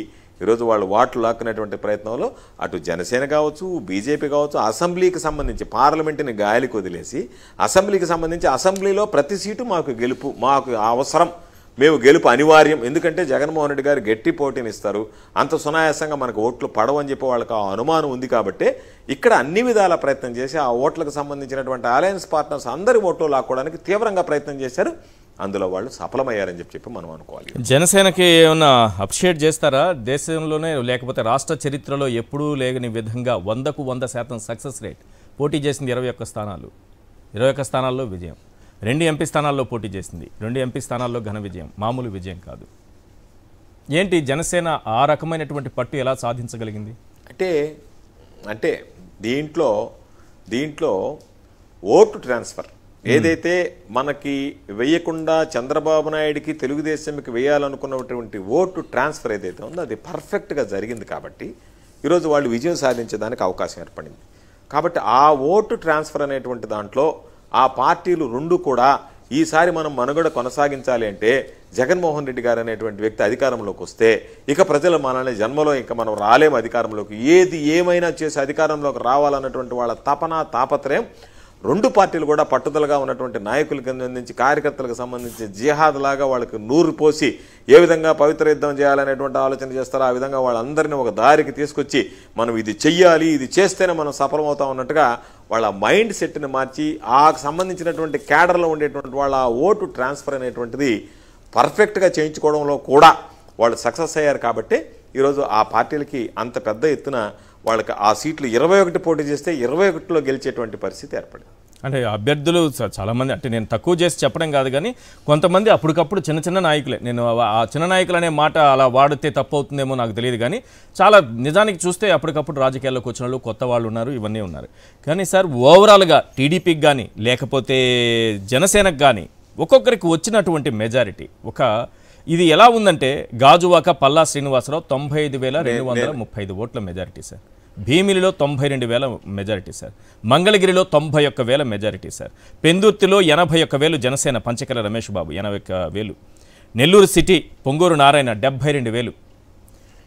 ఈరోజు వాళ్ళు వాట్లు లాక్కునేటువంటి ప్రయత్నంలో అటు జనసేన కావచ్చు, బీజేపీ కావచ్చు, అసెంబ్లీకి సంబంధించి పార్లమెంటుని గాలికి వదిలేసి అసెంబ్లీకి సంబంధించి అసెంబ్లీలో ప్రతి సీటు మాకు గెలుపు, మాకు అవసరం, మేము గెలుపు అనివార్యం, ఎందుకంటే జగన్మోహన్ రెడ్డి గారు గట్టి పోటీని ఇస్తారు, అంత సునాయాసంగా మనకు ఓట్లు పడవని చెప్పి వాళ్ళకి ఆ అనుమానం ఉంది. కాబట్టి ఇక్కడ అన్ని విధాల ప్రయత్నం చేసి ఆ ఓట్లకు సంబంధించినటువంటి అలయన్స్ పార్ట్నర్స్ అందరి ఓట్లు లాక్కోవడానికి తీవ్రంగా ప్రయత్నం చేశారు. అందులో వాళ్ళు సఫలమయ్యారని చెప్పి మనం అనుకోవాలి. జనసేనకి ఏమన్నా అప్రిషియేట్ చేస్తారా? దేశంలోనే లేకపోతే రాష్ట్ర చరిత్రలో ఎప్పుడూ లేని విధంగా 100% సక్సెస్ రేట్. పోటీ చేసింది 21 స్థానాలు, 21 స్థానాల్లో విజయం. 2 ఎంపీ స్థానాల్లో పోటీ చేసింది, 2 ఎంపీ స్థానాల్లో ఘన విజయం, మామూలు విజయం కాదు. ఏంటి జనసేన ఆ రకమైనటువంటి పట్టు ఎలా సాధించగలిగింది? అంటే దీంట్లో ఓటు ట్రాన్స్ఫర్ ఏదైతే మనకి వేయకుండా చంద్రబాబు నాయుడికి తెలుగుదేశంకి వేయాలనుకున్నటువంటి ఓటు ట్రాన్స్ఫర్ ఏదైతే ఉందో అది పర్ఫెక్ట్గా జరిగింది. కాబట్టి ఈరోజు వాళ్ళు విజయం సాధించడానికి అవకాశం ఏర్పడింది. కాబట్టి ఆ ఓటు ట్రాన్స్ఫర్ అనేటువంటి దాంట్లో ఆ పార్టీలు రెండు కూడా ఈసారి మనం మనుగడ కొనసాగించాలి అంటే జగన్మోహన్ రెడ్డి గారు అనేటువంటి వ్యక్తి అధికారంలోకి వస్తే ఇక ప్రజలు మనల్ని జన్మలో ఇంకా మనం రాలేము అధికారంలోకి, ఏది ఏమైనా చేసి అధికారంలోకి రావాలన్నటువంటి వాళ్ళ తాపత్రయం రెండు పార్టీలు కూడా పట్టుదలగా ఉన్నటువంటి నాయకులకు సంబంధించి కార్యకర్తలకు సంబంధించి జిహాద్ లాగా వాళ్ళకి నూరు పోసి ఏ విధంగా పవిత్ర యుద్ధం చేయాలనేటువంటి ఆలోచన చేస్తారో ఆ విధంగా వాళ్ళందరినీ ఒక దారికి తీసుకొచ్చి మనం ఇది చెయ్యాలి, ఇది చేస్తేనే మనం సఫలమవుతాం అన్నట్టుగా వాళ్ళ మైండ్ సెట్ని మార్చి ఆ సంబంధించినటువంటి క్యాడర్లో ఉండేటువంటి వాళ్ళ ఓటు ట్రాన్స్ఫర్ అనేటువంటిది పర్ఫెక్ట్గా చేయించుకోవడంలో కూడా వాళ్ళు సక్సెస్ అయ్యారు. కాబట్టి ఈరోజు ఆ పార్టీలకి అంత పెద్ద ఎత్తున వాళ్ళకి ఆ సీట్లు 21 పోటీ చేస్తే 21లో గెలిచేటువంటి పరిస్థితి ఏర్పడింది. అంటే అభ్యర్థులు చాలామంది, అంటే నేను తక్కువ చేసి చెప్పడం కాదు కానీ కొంతమంది అప్పటికప్పుడు చిన్న నాయకులే, నేను ఆ చిన్న నాయకులు అనే మాట అలా వాడితే తప్పు అవుతుందేమో నాకు తెలియదు కానీ చాలా నిజానికి చూస్తే అప్పటికప్పుడు రాజకీయాల్లోకి వచ్చిన వాళ్ళు కొత్త వాళ్ళు ఉన్నారు, ఇవన్నీ ఉన్నారు. కానీ సార్ ఓవరాల్గా టీడీపీకి కానీ లేకపోతే జనసేనకు కానీ ఒక్కొక్కరికి వచ్చినటువంటి మెజారిటీ ఇది ఎలా ఉందంటే గాజువాక పల్లా శ్రీనివాసరావు 95,235 ఓట్ల మెజారిటీ సార్, భీమిలిలో 92,000 మెజారిటీ సార్, మంగళగిరిలో 91,000 majority sir, పెందుర్తిలో 81,000 Janasena Panchakala Ramesh Babu 81,000, Nellore city Ponguru Narayana 72,000,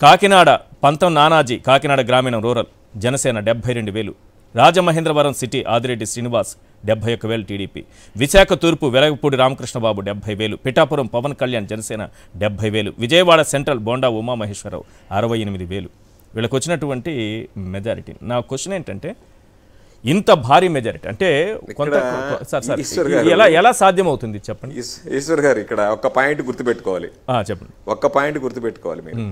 Kakinada పంతం నానాజీ కాకినాడ గ్రామీణ rural Janasena 72,000, Rajamahendravaram city Adireddy Srinivas 71,000 TDP, Visakha తూర్పు వెలగపూడి రామకృష్ణబాబు 70,000, పిఠాపురం పవన్ కళ్యాణ్ జనసేన 70,000, విజయవాడ సెంట్రల్ బోండా ఉమామహేశ్వరరావు 68,000 వీళ్ళకి వచ్చినటువంటి మెజారిటీ. నా క్వశ్చన్ ఏంటంటే ఇంత భారీ మెజారిటీ అంటే ఎలా సాధ్యం అవుతుంది చెప్పండి ఈశ్వర్ గారు? ఇక్కడ ఒక పాయింట్ గుర్తుపెట్టుకోవాలి. చెప్పండి. ఒక్క పాయింట్ గుర్తుపెట్టుకోవాలి మీరు.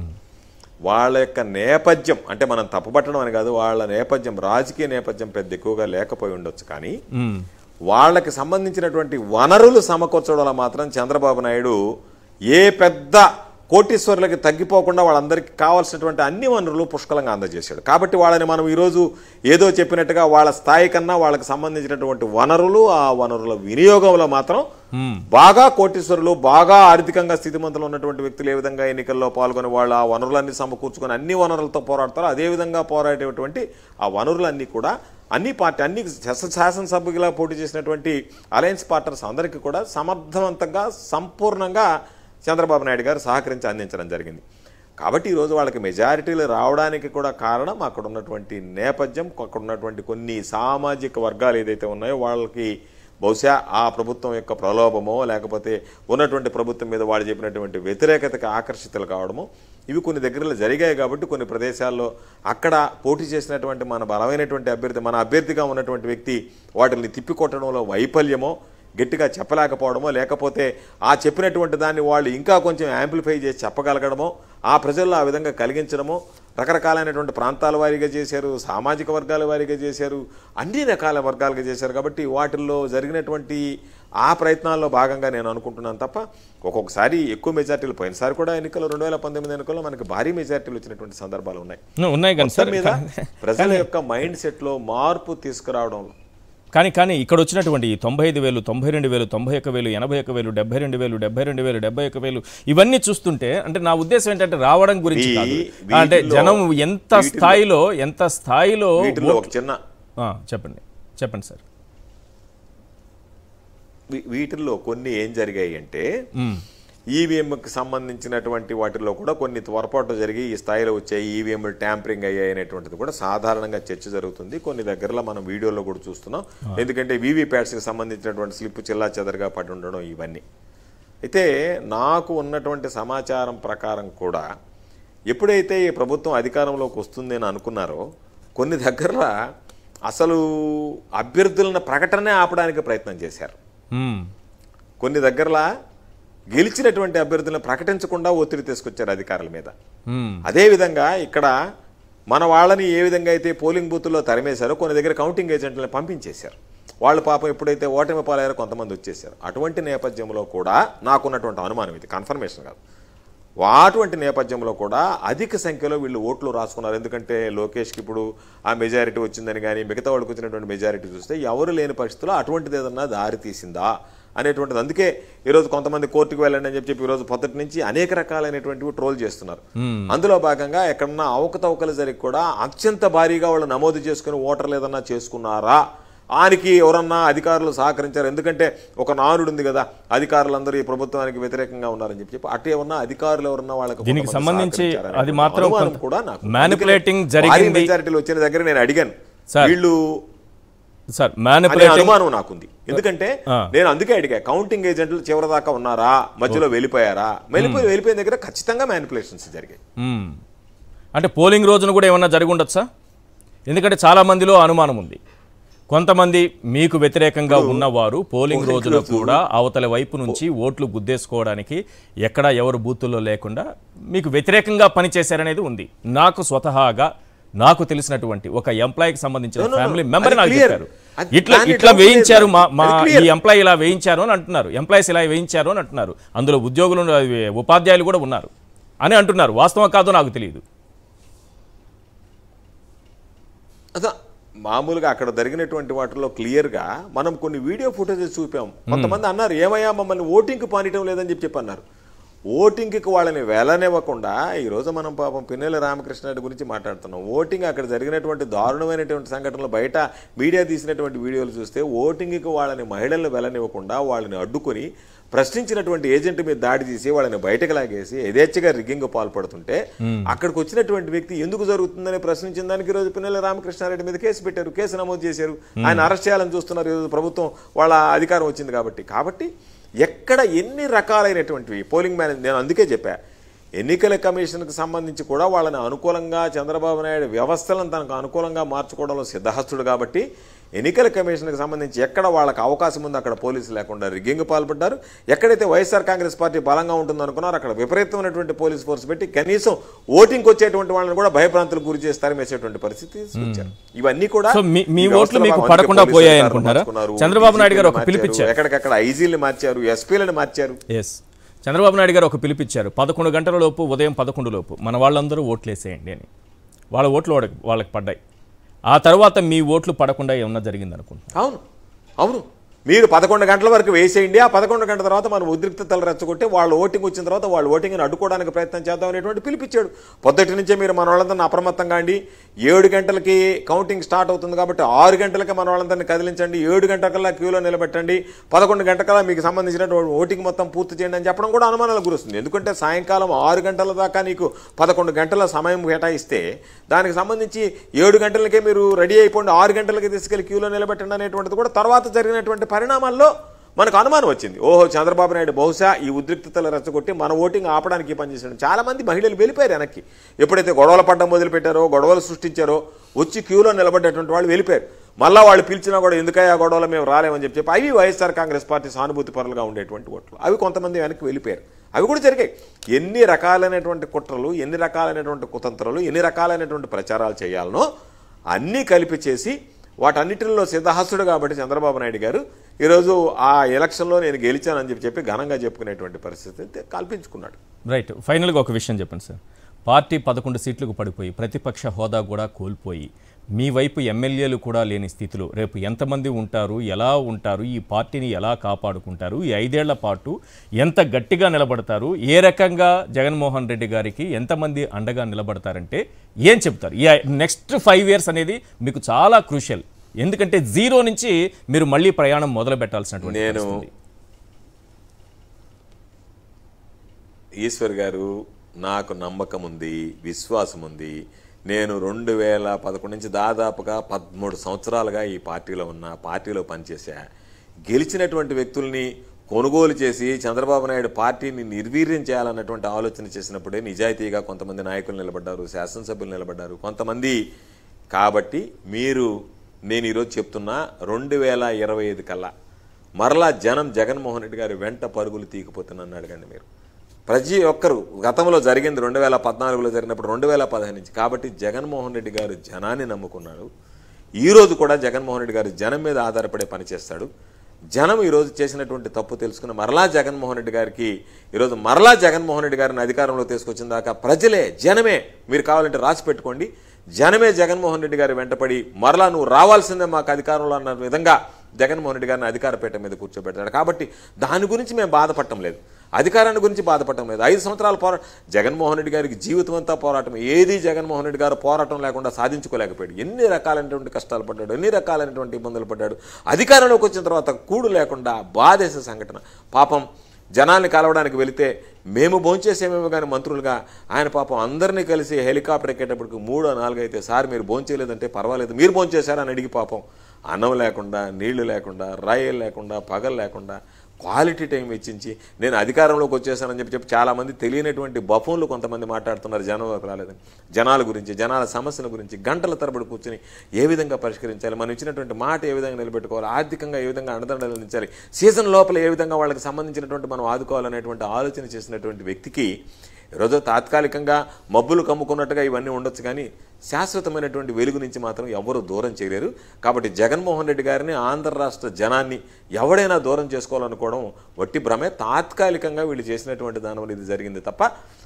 వాళ్ళ యొక్క నేపథ్యం అంటే మనం తప్పుపట్టడం అని కాదు, వాళ్ళ నేపథ్యం రాజకీయ నేపథ్యం పెద్ద ఎక్కువగా లేకపోయి ఉండొచ్చు కానీ వాళ్ళకి సంబంధించినటువంటి వనరులు సమకూర్చడంలో మాత్రం చంద్రబాబు నాయుడు ఏ పెద్ద కోటీశ్వరులకి తగ్గిపోకుండా వాళ్ళందరికీ కావాల్సినటువంటి అన్ని వనరులు పుష్కలంగా అందజేశాడు. కాబట్టి వాళ్ళని మనం ఈరోజు ఏదో చెప్పినట్టుగా వాళ్ళ స్థాయి కన్నా వాళ్ళకి సంబంధించినటువంటి వనరులు ఆ వనరుల వినియోగంలో మాత్రం బాగా కోటీశ్వరులు బాగా ఆర్థికంగా స్థితిమంతులు ఉన్నటువంటి వ్యక్తులు ఏ విధంగా ఎన్నికల్లో పాల్గొని వాళ్ళు ఆ వనరులన్నీ సమకూర్చుకొని అన్ని వనరులతో పోరాడతారో అదేవిధంగా పోరాడేటువంటి ఆ వనరులన్నీ కూడా అన్ని శాసనసభ్యులుగా పోటీ చేసినటువంటి అలయన్స్ పార్ట్నర్స్ అందరికీ కూడా సమర్థవంతంగా సంపూర్ణంగా చంద్రబాబు నాయుడు గారు సహకరించి అందించడం జరిగింది. కాబట్టి ఈరోజు వాళ్ళకి మెజారిటీలు రావడానికి కూడా కారణం అక్కడ ఉన్నటువంటి నేపథ్యం, అక్కడ ఉన్నటువంటి కొన్ని సామాజిక వర్గాలు ఏదైతే ఉన్నాయో వాళ్ళకి బహుశా ఆ ప్రభుత్వం యొక్క ప్రలోభమో లేకపోతే ఉన్నటువంటి ప్రభుత్వం మీద వాళ్ళు చెప్పినటువంటి వ్యతిరేకతకు ఆకర్షితులు కావడమో ఇవి కొన్ని దగ్గరలో జరిగాయి. కాబట్టి కొన్ని ప్రదేశాల్లో అక్కడ పోటీ చేసినటువంటి మన బలమైనటువంటి అభ్యర్థి, మన అభ్యర్థిగా ఉన్నటువంటి వ్యక్తి వాటిని తిప్పికొట్టడంలో వైఫల్యమో, గట్టిగా చెప్పలేకపోవడమో, లేకపోతే ఆ చెప్పినటువంటి దాన్ని వాళ్ళు ఇంకా కొంచెం యాంప్లిఫై చేసి చెప్పగలగడమో, ఆ ప్రజల్లో ఆ విధంగా కలిగించడమో, రకరకాలైనటువంటి ప్రాంతాల వారీగా చేశారు, సామాజిక వర్గాల వారీగా చేశారు, అన్ని రకాల వర్గాలుగా చేశారు. కాబట్టి వాటిల్లో జరిగినటువంటి ఆ ప్రయత్నాల్లో భాగంగా నేను అనుకుంటున్నాను తప్ప ఒక్కొక్కసారి ఎక్కువ మెజార్టీలు, పోయినసారి కూడా ఎన్నికలు 2019 ఎన్నికల్లో మనకి భారీ మెజార్టీలు వచ్చినటువంటి సందర్భాలు ఉన్నాయి. కానీ మీద ప్రజల యొక్క మైండ్ సెట్లో మార్పు తీసుకురావడంలో కానీ ఇక్కడ వచ్చినటువంటి 95,000, 92,000, 91,000, 81,000, 72,000, 72,000, 71,000 ఇవన్నీ చూస్తుంటే అంటే నా ఉద్దేశం ఏంటంటే రావడం గురించి కాదు, అంటే జనం ఎంత స్థాయిలో చిన్న చెప్పండి సార్. వీటిల్లో కొన్ని ఏం జరిగాయి అంటే ఈవీఎంకి సంబంధించినటువంటి వాటిల్లో కూడా కొన్ని పొరపాట్లు జరిగి ఈ స్థాయిలో వచ్చాయి, ఈవీఎంలు ట్యాంపరింగ్ అయ్యాయి అనేటువంటిది కూడా సాధారణంగా చర్చ జరుగుతుంది. కొన్ని దగ్గరలో మనం వీడియోలో కూడా చూస్తున్నాం. ఎందుకంటే వీవీప్యాట్స్కి సంబంధించినటువంటి స్లిప్ చిల్లా చెదరగా పడి ఉండడం ఇవన్నీ. అయితే నాకు ఉన్నటువంటి సమాచారం ప్రకారం కూడా ఎప్పుడైతే ఈ ప్రభుత్వం అధికారంలోకి వస్తుంది అని అనుకున్నారో కొన్ని దగ్గరలో అసలు అభ్యర్థులను ప్రకటనే ఆపడానికి ప్రయత్నం చేశారు. కొన్ని దగ్గరలో గెలిచినటువంటి అభ్యర్థులను ప్రకటించకుండా ఒత్తిడి తీసుకొచ్చారు అధికారుల మీద. అదేవిధంగా ఇక్కడ మన వాళ్ళని ఏ విధంగా అయితే పోలింగ్ బూత్లో తరిమేశారో కొన్ని దగ్గర కౌంటింగ్ ఏజెంట్లను పంపించేశారు. వాళ్ళు పాపం ఎప్పుడైతే ఓటమి పాలయ్యారో కొంతమంది వచ్చేసారు. అటువంటి నేపథ్యంలో కూడా నాకున్నటువంటి అనుమానం, ఇది కన్ఫర్మేషన్ కాదు, అటువంటి నేపథ్యంలో కూడా అధిక సంఖ్యలో వీళ్ళు ఓట్లు రాసుకున్నారు. ఎందుకంటే లోకేష్కి ఇప్పుడు ఆ మెజారిటీ వచ్చిందని కానీ మిగతా వాళ్ళకి వచ్చినటువంటి మెజారిటీ చూస్తే ఎవరు లేని పరిస్థితుల్లో అటువంటిది ఏదన్నా దారి తీసిందా అనేటువంటిది. అందుకే ఈరోజు కొంతమంది కోర్టుకు వెళ్ళండి అని చెప్పి ఈరోజు పొద్దుటి నుంచి అనేక రకాలైనటువంటివి ట్రోల్ చేస్తున్నారు. అందులో భాగంగా ఎక్కడన్నా అవకతవకలు జరిగి కూడా అత్యంత భారీగా వాళ్ళు నమోదు చేసుకుని ఓటర్లు ఏదన్నా చేసుకున్నారా, ఆనికి ఎవరన్నా అధికారులు సహకరించారు. ఎందుకంటే ఒక నానుడు ఉంది కదా, అధికారులందరూ ఈ ప్రభుత్వానికి వ్యతిరేకంగా ఉన్నారని చెప్పి అటు ఏమన్నా అధికారులు ఎవరన్నా వాళ్ళకి దీనికి సంబంధించి అది మాత్రం కూడా నాకు మ్యానిపులేటింగ్ జరిగింది. మెజారిటీలు వచ్చిన దగ్గర నేను అడిగాను వీళ్ళు అనుమానం నాకుంది. ఎందుకంటే నేను అందుకే అడిగా, కౌంటింగ్ ఏజెంట్లు చివరి దాకా ఉన్నారా, మధ్యలో వెళ్ళిపోయారా, వెళ్ళిపోయిన దగ్గర ఖచ్చితంగా మ్యానిపులేషన్స్ జరిగాయి. అంటే పోలింగ్ రోజున కూడా ఏమన్నా జరిగి ఉండొచ్చా? ఎందుకంటే చాలా మందిలో అనుమానం ఉంది. కొంతమంది మీకు వ్యతిరేకంగా ఉన్నవారు పోలింగ్ రోజున కూడా అవతల వైపు నుంచి ఓట్లు గుద్దేసుకోవడానికి ఎక్కడ ఎవరు బూతుల్లో లేకుండా మీకు వ్యతిరేకంగా పనిచేశారనేది ఉంది. నాకు స్వతహాగా నాకు తెలిసినటువంటి ఒక ఎంప్లాయీకి సంబంధించిన ఫ్యామిలీ మెంబర్ నాకు చెప్పారు, ఇట్లా వేయించారు, మా ఈ ఎంప్లాయీ ఇలా వేయించారు అని అంటున్నారు, ఎంప్లాయీస్ ఇలా వేయించారు అని అంటున్నారు, అందులో ఉద్యోగులు ఉపాధ్యాయులు కూడా ఉన్నారు అని అంటున్నారు. వాస్తవం కాదో నాకు తెలియదు. మామూలుగా అక్కడ జరిగినటువంటి వాటిలో క్లియర్గా మనం కొన్ని వీడియో ఫుటేజెస్ చూపాం. కొంతమంది అన్నారు ఏమయ్యా మమ్మల్ని ఓటింగ్కి పానియటం లేదని చెప్పి అన్నారు. ఓటింగ్కి వాళ్ళని వెళ్ళనివ్వకుండా ఈరోజు మనం పాపం పిన్నెల రామకృష్ణారెడ్డి గురించి మాట్లాడుతున్నాం. ఓటింగ్ అక్కడ జరిగినటువంటి దారుణమైనటువంటి సంఘటనలు బయట మీడియా తీసినటువంటి వీడియోలు చూస్తే ఓటింగ్కి వాళ్ళని మహిళలను వెళ్ళనివ్వకుండా వాళ్ళని అడ్డుకొని ప్రశ్నించినటువంటి ఏజెంట్ మీద దాడి చేసి వాళ్ళని బయటకు లాగేసి యథేచ్ఛగా రిగ్గింగ్ పాల్పడుతుంటే అక్కడికి వచ్చినటువంటి వ్యక్తి ఎందుకు జరుగుతుందని ప్రశ్నించిన దానికి ఈరోజు పిన్నెల రామకృష్ణారెడ్డి మీద కేసు పెట్టారు, కేసు నమోదు చేశారు. ఆయన అరెస్ట్ చేయాలని చూస్తున్నారు ఈరోజు ప్రభుత్వం, వాళ్ళ అధికారం వచ్చింది కాబట్టి ఎక్కడ ఎన్ని రకాలైనటువంటివి పోలింగ్ నేను అందుకే చెప్పా, ఎన్నికల కమిషన్కి సంబంధించి కూడా వాళ్ళని అనుకూలంగా చంద్రబాబు నాయుడు వ్యవస్థలను తనకు అనుకూలంగా మార్చుకోవడంలో సిద్ధహస్తుడు. కాబట్టి ఎన్నికల కమిషన్కి సంబంధించి ఎక్కడ వాళ్ళకి అవకాశం ఉందో అక్కడ పోలీసులు లేకుండా రిగ్గింగ్ పాల్పడ్డారు. ఎక్కడైతే వైఎస్ఆర్ కాంగ్రెస్ పార్టీ బలంగా ఉంటుందనుకున్నారో అక్కడ విపరీతమైనటువంటి పోలీస్ ఫోర్స్ పెట్టి కనీసం ఓటింగ్కి వచ్చేటువంటి వాళ్ళని కూడా భయభ్రాంతులకు గురి చేసి తరిమేసేటువంటి పరిస్థితి తీసుకొచ్చారు. ఇవన్నీ కూడా మీ ఓట్లు మీకు పడకుండా పోయాయి అనుకుంటారా? చంద్రబాబు నాయుడు గారు ఒక పిలిపించారు, ఎక్కడికక్కడ ఐజీలను మార్చారు, ఎస్పీలను మార్చారు. చంద్రబాబు నాయుడు గారు ఒక పిలిపించారు, 11 గంటల లోపు, ఉదయం 11 లోపు మన వాళ్ళందరూ ఓట్లేసేయండి అని. వాళ్ళ ఓట్లు వాళ్ళకి పడ్డాయి. ఆ తర్వాత మీ ఓట్లు పడకుండా ఏమన్నా జరిగింది అనుకుంటున్నా? అవును మీరు 11 గంటల వరకు వేసేయండి, ఆ 11 గంటల తర్వాత మనం ఉద్రిక్తతలు రెచ్చగొట్టి వాళ్ళు ఓటింగ్ వచ్చిన తర్వాత వాళ్ళు ఓటింగ్ని అడ్డుకోవడానికి ప్రయత్నం చేద్దాం అనేటువంటి పిలిపించాడు. పొద్దుటి నుంచే మీరు మన వాళ్ళందరినీ అప్రమత్తంగా అండి, 7 గంటలకి కౌంటింగ్ స్టార్ట్ అవుతుంది కాబట్టి 6 గంటలకి మన వాళ్ళందరినీ కదిలించండి, 7 గంటలకల్లా క్యూలో నిలబెట్టండి, 11 గంటలకల్లా మీకు సంబంధించినటువంటి ఓటింగ్ మొత్తం పూర్తి చేయండి అని చెప్పడం కూడా అనుమానాలు గురుస్తుంది. ఎందుకంటే సాయంకాలం 6 గంటల దాకా నీకు 11 గంటల సమయం కేటాయిస్తే దానికి సంబంధించి 7 గంటలకే మీరు రెడీ అయిపోండి, 6 గంటలకి తీసుకెళ్లి క్యూలో నిలబెట్టండి అనేటువంటిది కూడా తర్వాత జరిగినటువంటి పరిణామాల్లో మనకు అనుమానం వచ్చింది. ఓహో, చంద్రబాబు నాయుడు బహుశా ఈ ఉద్రిక్తతలు రెచ్చగొట్టి మన ఓటింగ్ ఆపడానికి పనిచేశాడు. చాలామంది మహిళలు వెళ్ళిపోయారు వెనక్కి. ఎప్పుడైతే గొడవలు పడ్డం మొదలుపెట్టారో, గొడవలు సృష్టించారో, వచ్చి క్యూలో నిలబడ్డేటువంటి వాళ్ళు వెళ్ళిపోయారు. మళ్ళీ వాళ్ళు పిలిచినా కూడా ఎందుకయ్యా గొడవలు మేము రాలేమని చెప్పి అవి వైఎస్ఆర్ కాంగ్రెస్ పార్టీ సానుభూతి పరులుగా ఉండేటువంటి ఓట్లు అవి కొంతమంది వెనక్కి వెళ్ళిపోయారు. అవి కూడా జరిగాయి. ఎన్ని రకాలైనటువంటి కుట్రలు, ఎన్ని రకాలైనటువంటి కుతంత్రాలు, ఎన్ని రకాలైనటువంటి ప్రచారాలు చేయాలనో అన్నీ కలిపి చేసి వాటన్నిటిలో సిద్ధహస్తుడు కాబట్టి చంద్రబాబు నాయుడు గారు ఈరోజు ఆ ఎలక్షన్లో నేను గెలిచానని చెప్పి ఘనంగా చెప్పుకునేటువంటి పరిస్థితి కల్పించుకున్నాడు. రైట్. ఫైనల్గా ఒక విషయం చెప్పండి సార్. పార్టీ 11 సీట్లకు పడిపోయి ప్రతిపక్ష హోదా కూడా కోల్పోయి మీ వైపు ఎమ్మెల్యేలు కూడా లేని స్థితిలో రేపు ఎంతమంది ఉంటారు, ఎలా ఉంటారు, ఈ పార్టీని ఎలా కాపాడుకుంటారు, ఈ 5 ఏళ్ల పాటు ఎంత గట్టిగా నిలబడతారు, ఏ రకంగా జగన్మోహన్ రెడ్డి గారికి ఎంతమంది అండగా నిలబడతారంటే ఏం చెప్తారు? ఈ నెక్స్ట్ 5 ఇయర్స్ అనేది మీకు చాలా క్రూషియల్. ఎందుకంటే 0 నుంచి మీరు మళ్ళీ ప్రయాణం మొదలు పెట్టాల్సినటువంటి నేను ఈశ్వర్ గారు నాకు నమ్మకం ఉంది, విశ్వాసం ఉంది. నేను 2011 నుంచి దాదాపుగా 13 సంవత్సరాలుగా ఈ పార్టీలో ఉన్నా, పార్టీలో పనిచేశా. గెలిచినటువంటి వ్యక్తుల్ని కొనుగోలు చేసి చంద్రబాబు నాయుడు పార్టీని నిర్వీర్యం చేయాలన్నటువంటి ఆలోచన చేసినప్పుడే నిజాయితీగా కొంతమంది నాయకులు నిలబడ్డారు, శాసనసభ్యులు నిలబడ్డారు కొంతమంది. కాబట్టి నేను ఈరోజు చెప్తున్నా 2025 కల్లా మరలా జనం జగన్మోహన్ రెడ్డి గారు వెంట పరుగులు తీయకపోతున్నాను అడగండి మీరు. ప్రతి ఒక్కరు గతంలో జరిగింది 2014లో జరిగినప్పుడు 2015 నుంచి. కాబట్టి జగన్మోహన్ రెడ్డి గారు జనాన్ని నమ్ముకున్నాడు. ఈరోజు కూడా జగన్మోహన్ రెడ్డి గారు జనం మీద ఆధారపడే పని చేస్తాడు. జనం ఈరోజు చేసినటువంటి తప్పు తెలుసుకుని మరలా జగన్మోహన్ రెడ్డి గారికి ఈరోజు మరలా జగన్మోహన్ రెడ్డి గారిని అధికారంలో తీసుకొచ్చిన దాకా ప్రజలే, జనమే, మీరు కావాలంటే రాసి పెట్టుకోండి, జనమే జగన్మోహన్ రెడ్డి గారి వెంటపడి మరలా నువ్వు రావాల్సిందే మాకు అధికారంలో అన్న విధంగా జగన్మోహన్ రెడ్డి గారిని అధికారపేట మీద కూర్చోబెట్టాడు. కాబట్టి దాని గురించి మేము బాధపడటం లేదు, అధికారాన్ని గురించి బాధపడటం లేదు. 5 సంవత్సరాల పోరాటం జగన్మోహన్ రెడ్డి గారికి జీవితం అంతా పోరాటం. ఏది జగన్మోహన్ రెడ్డి గారు పోరాటం లేకుండా సాధించుకోలేకపోయాడు. ఎన్ని రకాలైనటువంటి కష్టాలు పడ్డాడు, ఎన్ని రకాలైనటువంటి ఇబ్బందులు పడ్డాడు. అధికారంలోకి వచ్చిన తర్వాత కూడు లేకుండా బాధేసే సంఘటన. పాపం జనాల్ని కలవడానికి వెళితే మేము భోంచేసేమేమో కానీ మంత్రులుగా ఆయన పాపం అందరినీ కలిసి హెలికాప్టర్ ఎక్కేటప్పటికి 3 4 అయితే సార్ మీరు భోంచేయలేదంటే పర్వాలేదు, మీరు భోంచేశారని అడిగి పాపం అన్నం లేకుండా, నీళ్లు లేకుండా, రైలు లేకుండా, పగలు లేకుండా క్వాలిటీ టైం వెచ్చించి నేను అధికారంలోకి వచ్చేసానని చెప్పి చాలామంది తెలియనటువంటి బఫోన్లు కొంతమంది మాట్లాడుతున్నారు జనంలోకి రాలేదని. జనాల గురించి, జనాల సమస్యల గురించి గంటల తరబడి కూర్చొని ఏ విధంగా పరిష్కరించాలి, మనం ఇచ్చినటువంటి మాట ఏ విధంగా నిలబెట్టుకోవాలి, ఆర్థికంగా ఏ విధంగా అండదండలు అందించాలి, సీజన్ లోపల ఏ విధంగా వాళ్ళకి సంబంధించినటువంటి మనం ఆదుకోవాలనేటువంటి ఆలోచన చేసినటువంటి వ్యక్తికి ఈరోజు తాత్కాలికంగా మబ్బులు కమ్ముకున్నట్టుగా ఇవన్నీ ఉండొచ్చు, కానీ శాశ్వతమైనటువంటి వెలుగు నుంచి మాత్రం ఎవరు దూరం చేయలేరు. కాబట్టి జగన్మోహన్ రెడ్డి గారిని, ఆంధ్ర రాష్ట్ర జనాన్ని ఎవడైనా దూరం చేసుకోవాలనుకోవడం వట్టి భ్రమే. తాత్కాలికంగా వీళ్ళు చేసినటువంటి దానివల్ల ఇది జరిగింది తప్ప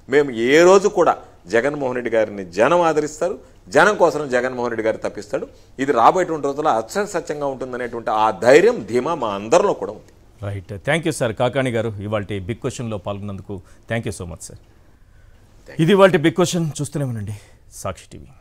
మేము ఏ రోజు కూడా జగన్మోహన్ రెడ్డి గారిని జనం ఆదరిస్తారు, జనం కోసం జగన్మోహన్ రెడ్డి గారు తప్పిస్తాడు. ఇది రాబోయేటువంటి రోజుల్లో అక్షరసత్యంగా ఉంటుందనేటువంటి ఆ ధైర్యం, ధీమా మా అందరిలో కూడా ఉంది. Right. Thank you sir. Kakani గారు ఇవాళ బిగ్ క్వశ్చన్లో పాల్గొన్నందుకు thank you so much sir. ఇది ఇవాళ బిగ్ క్వశ్చన్. చూస్తూనే ఉండండి సాక్షి టీవీ.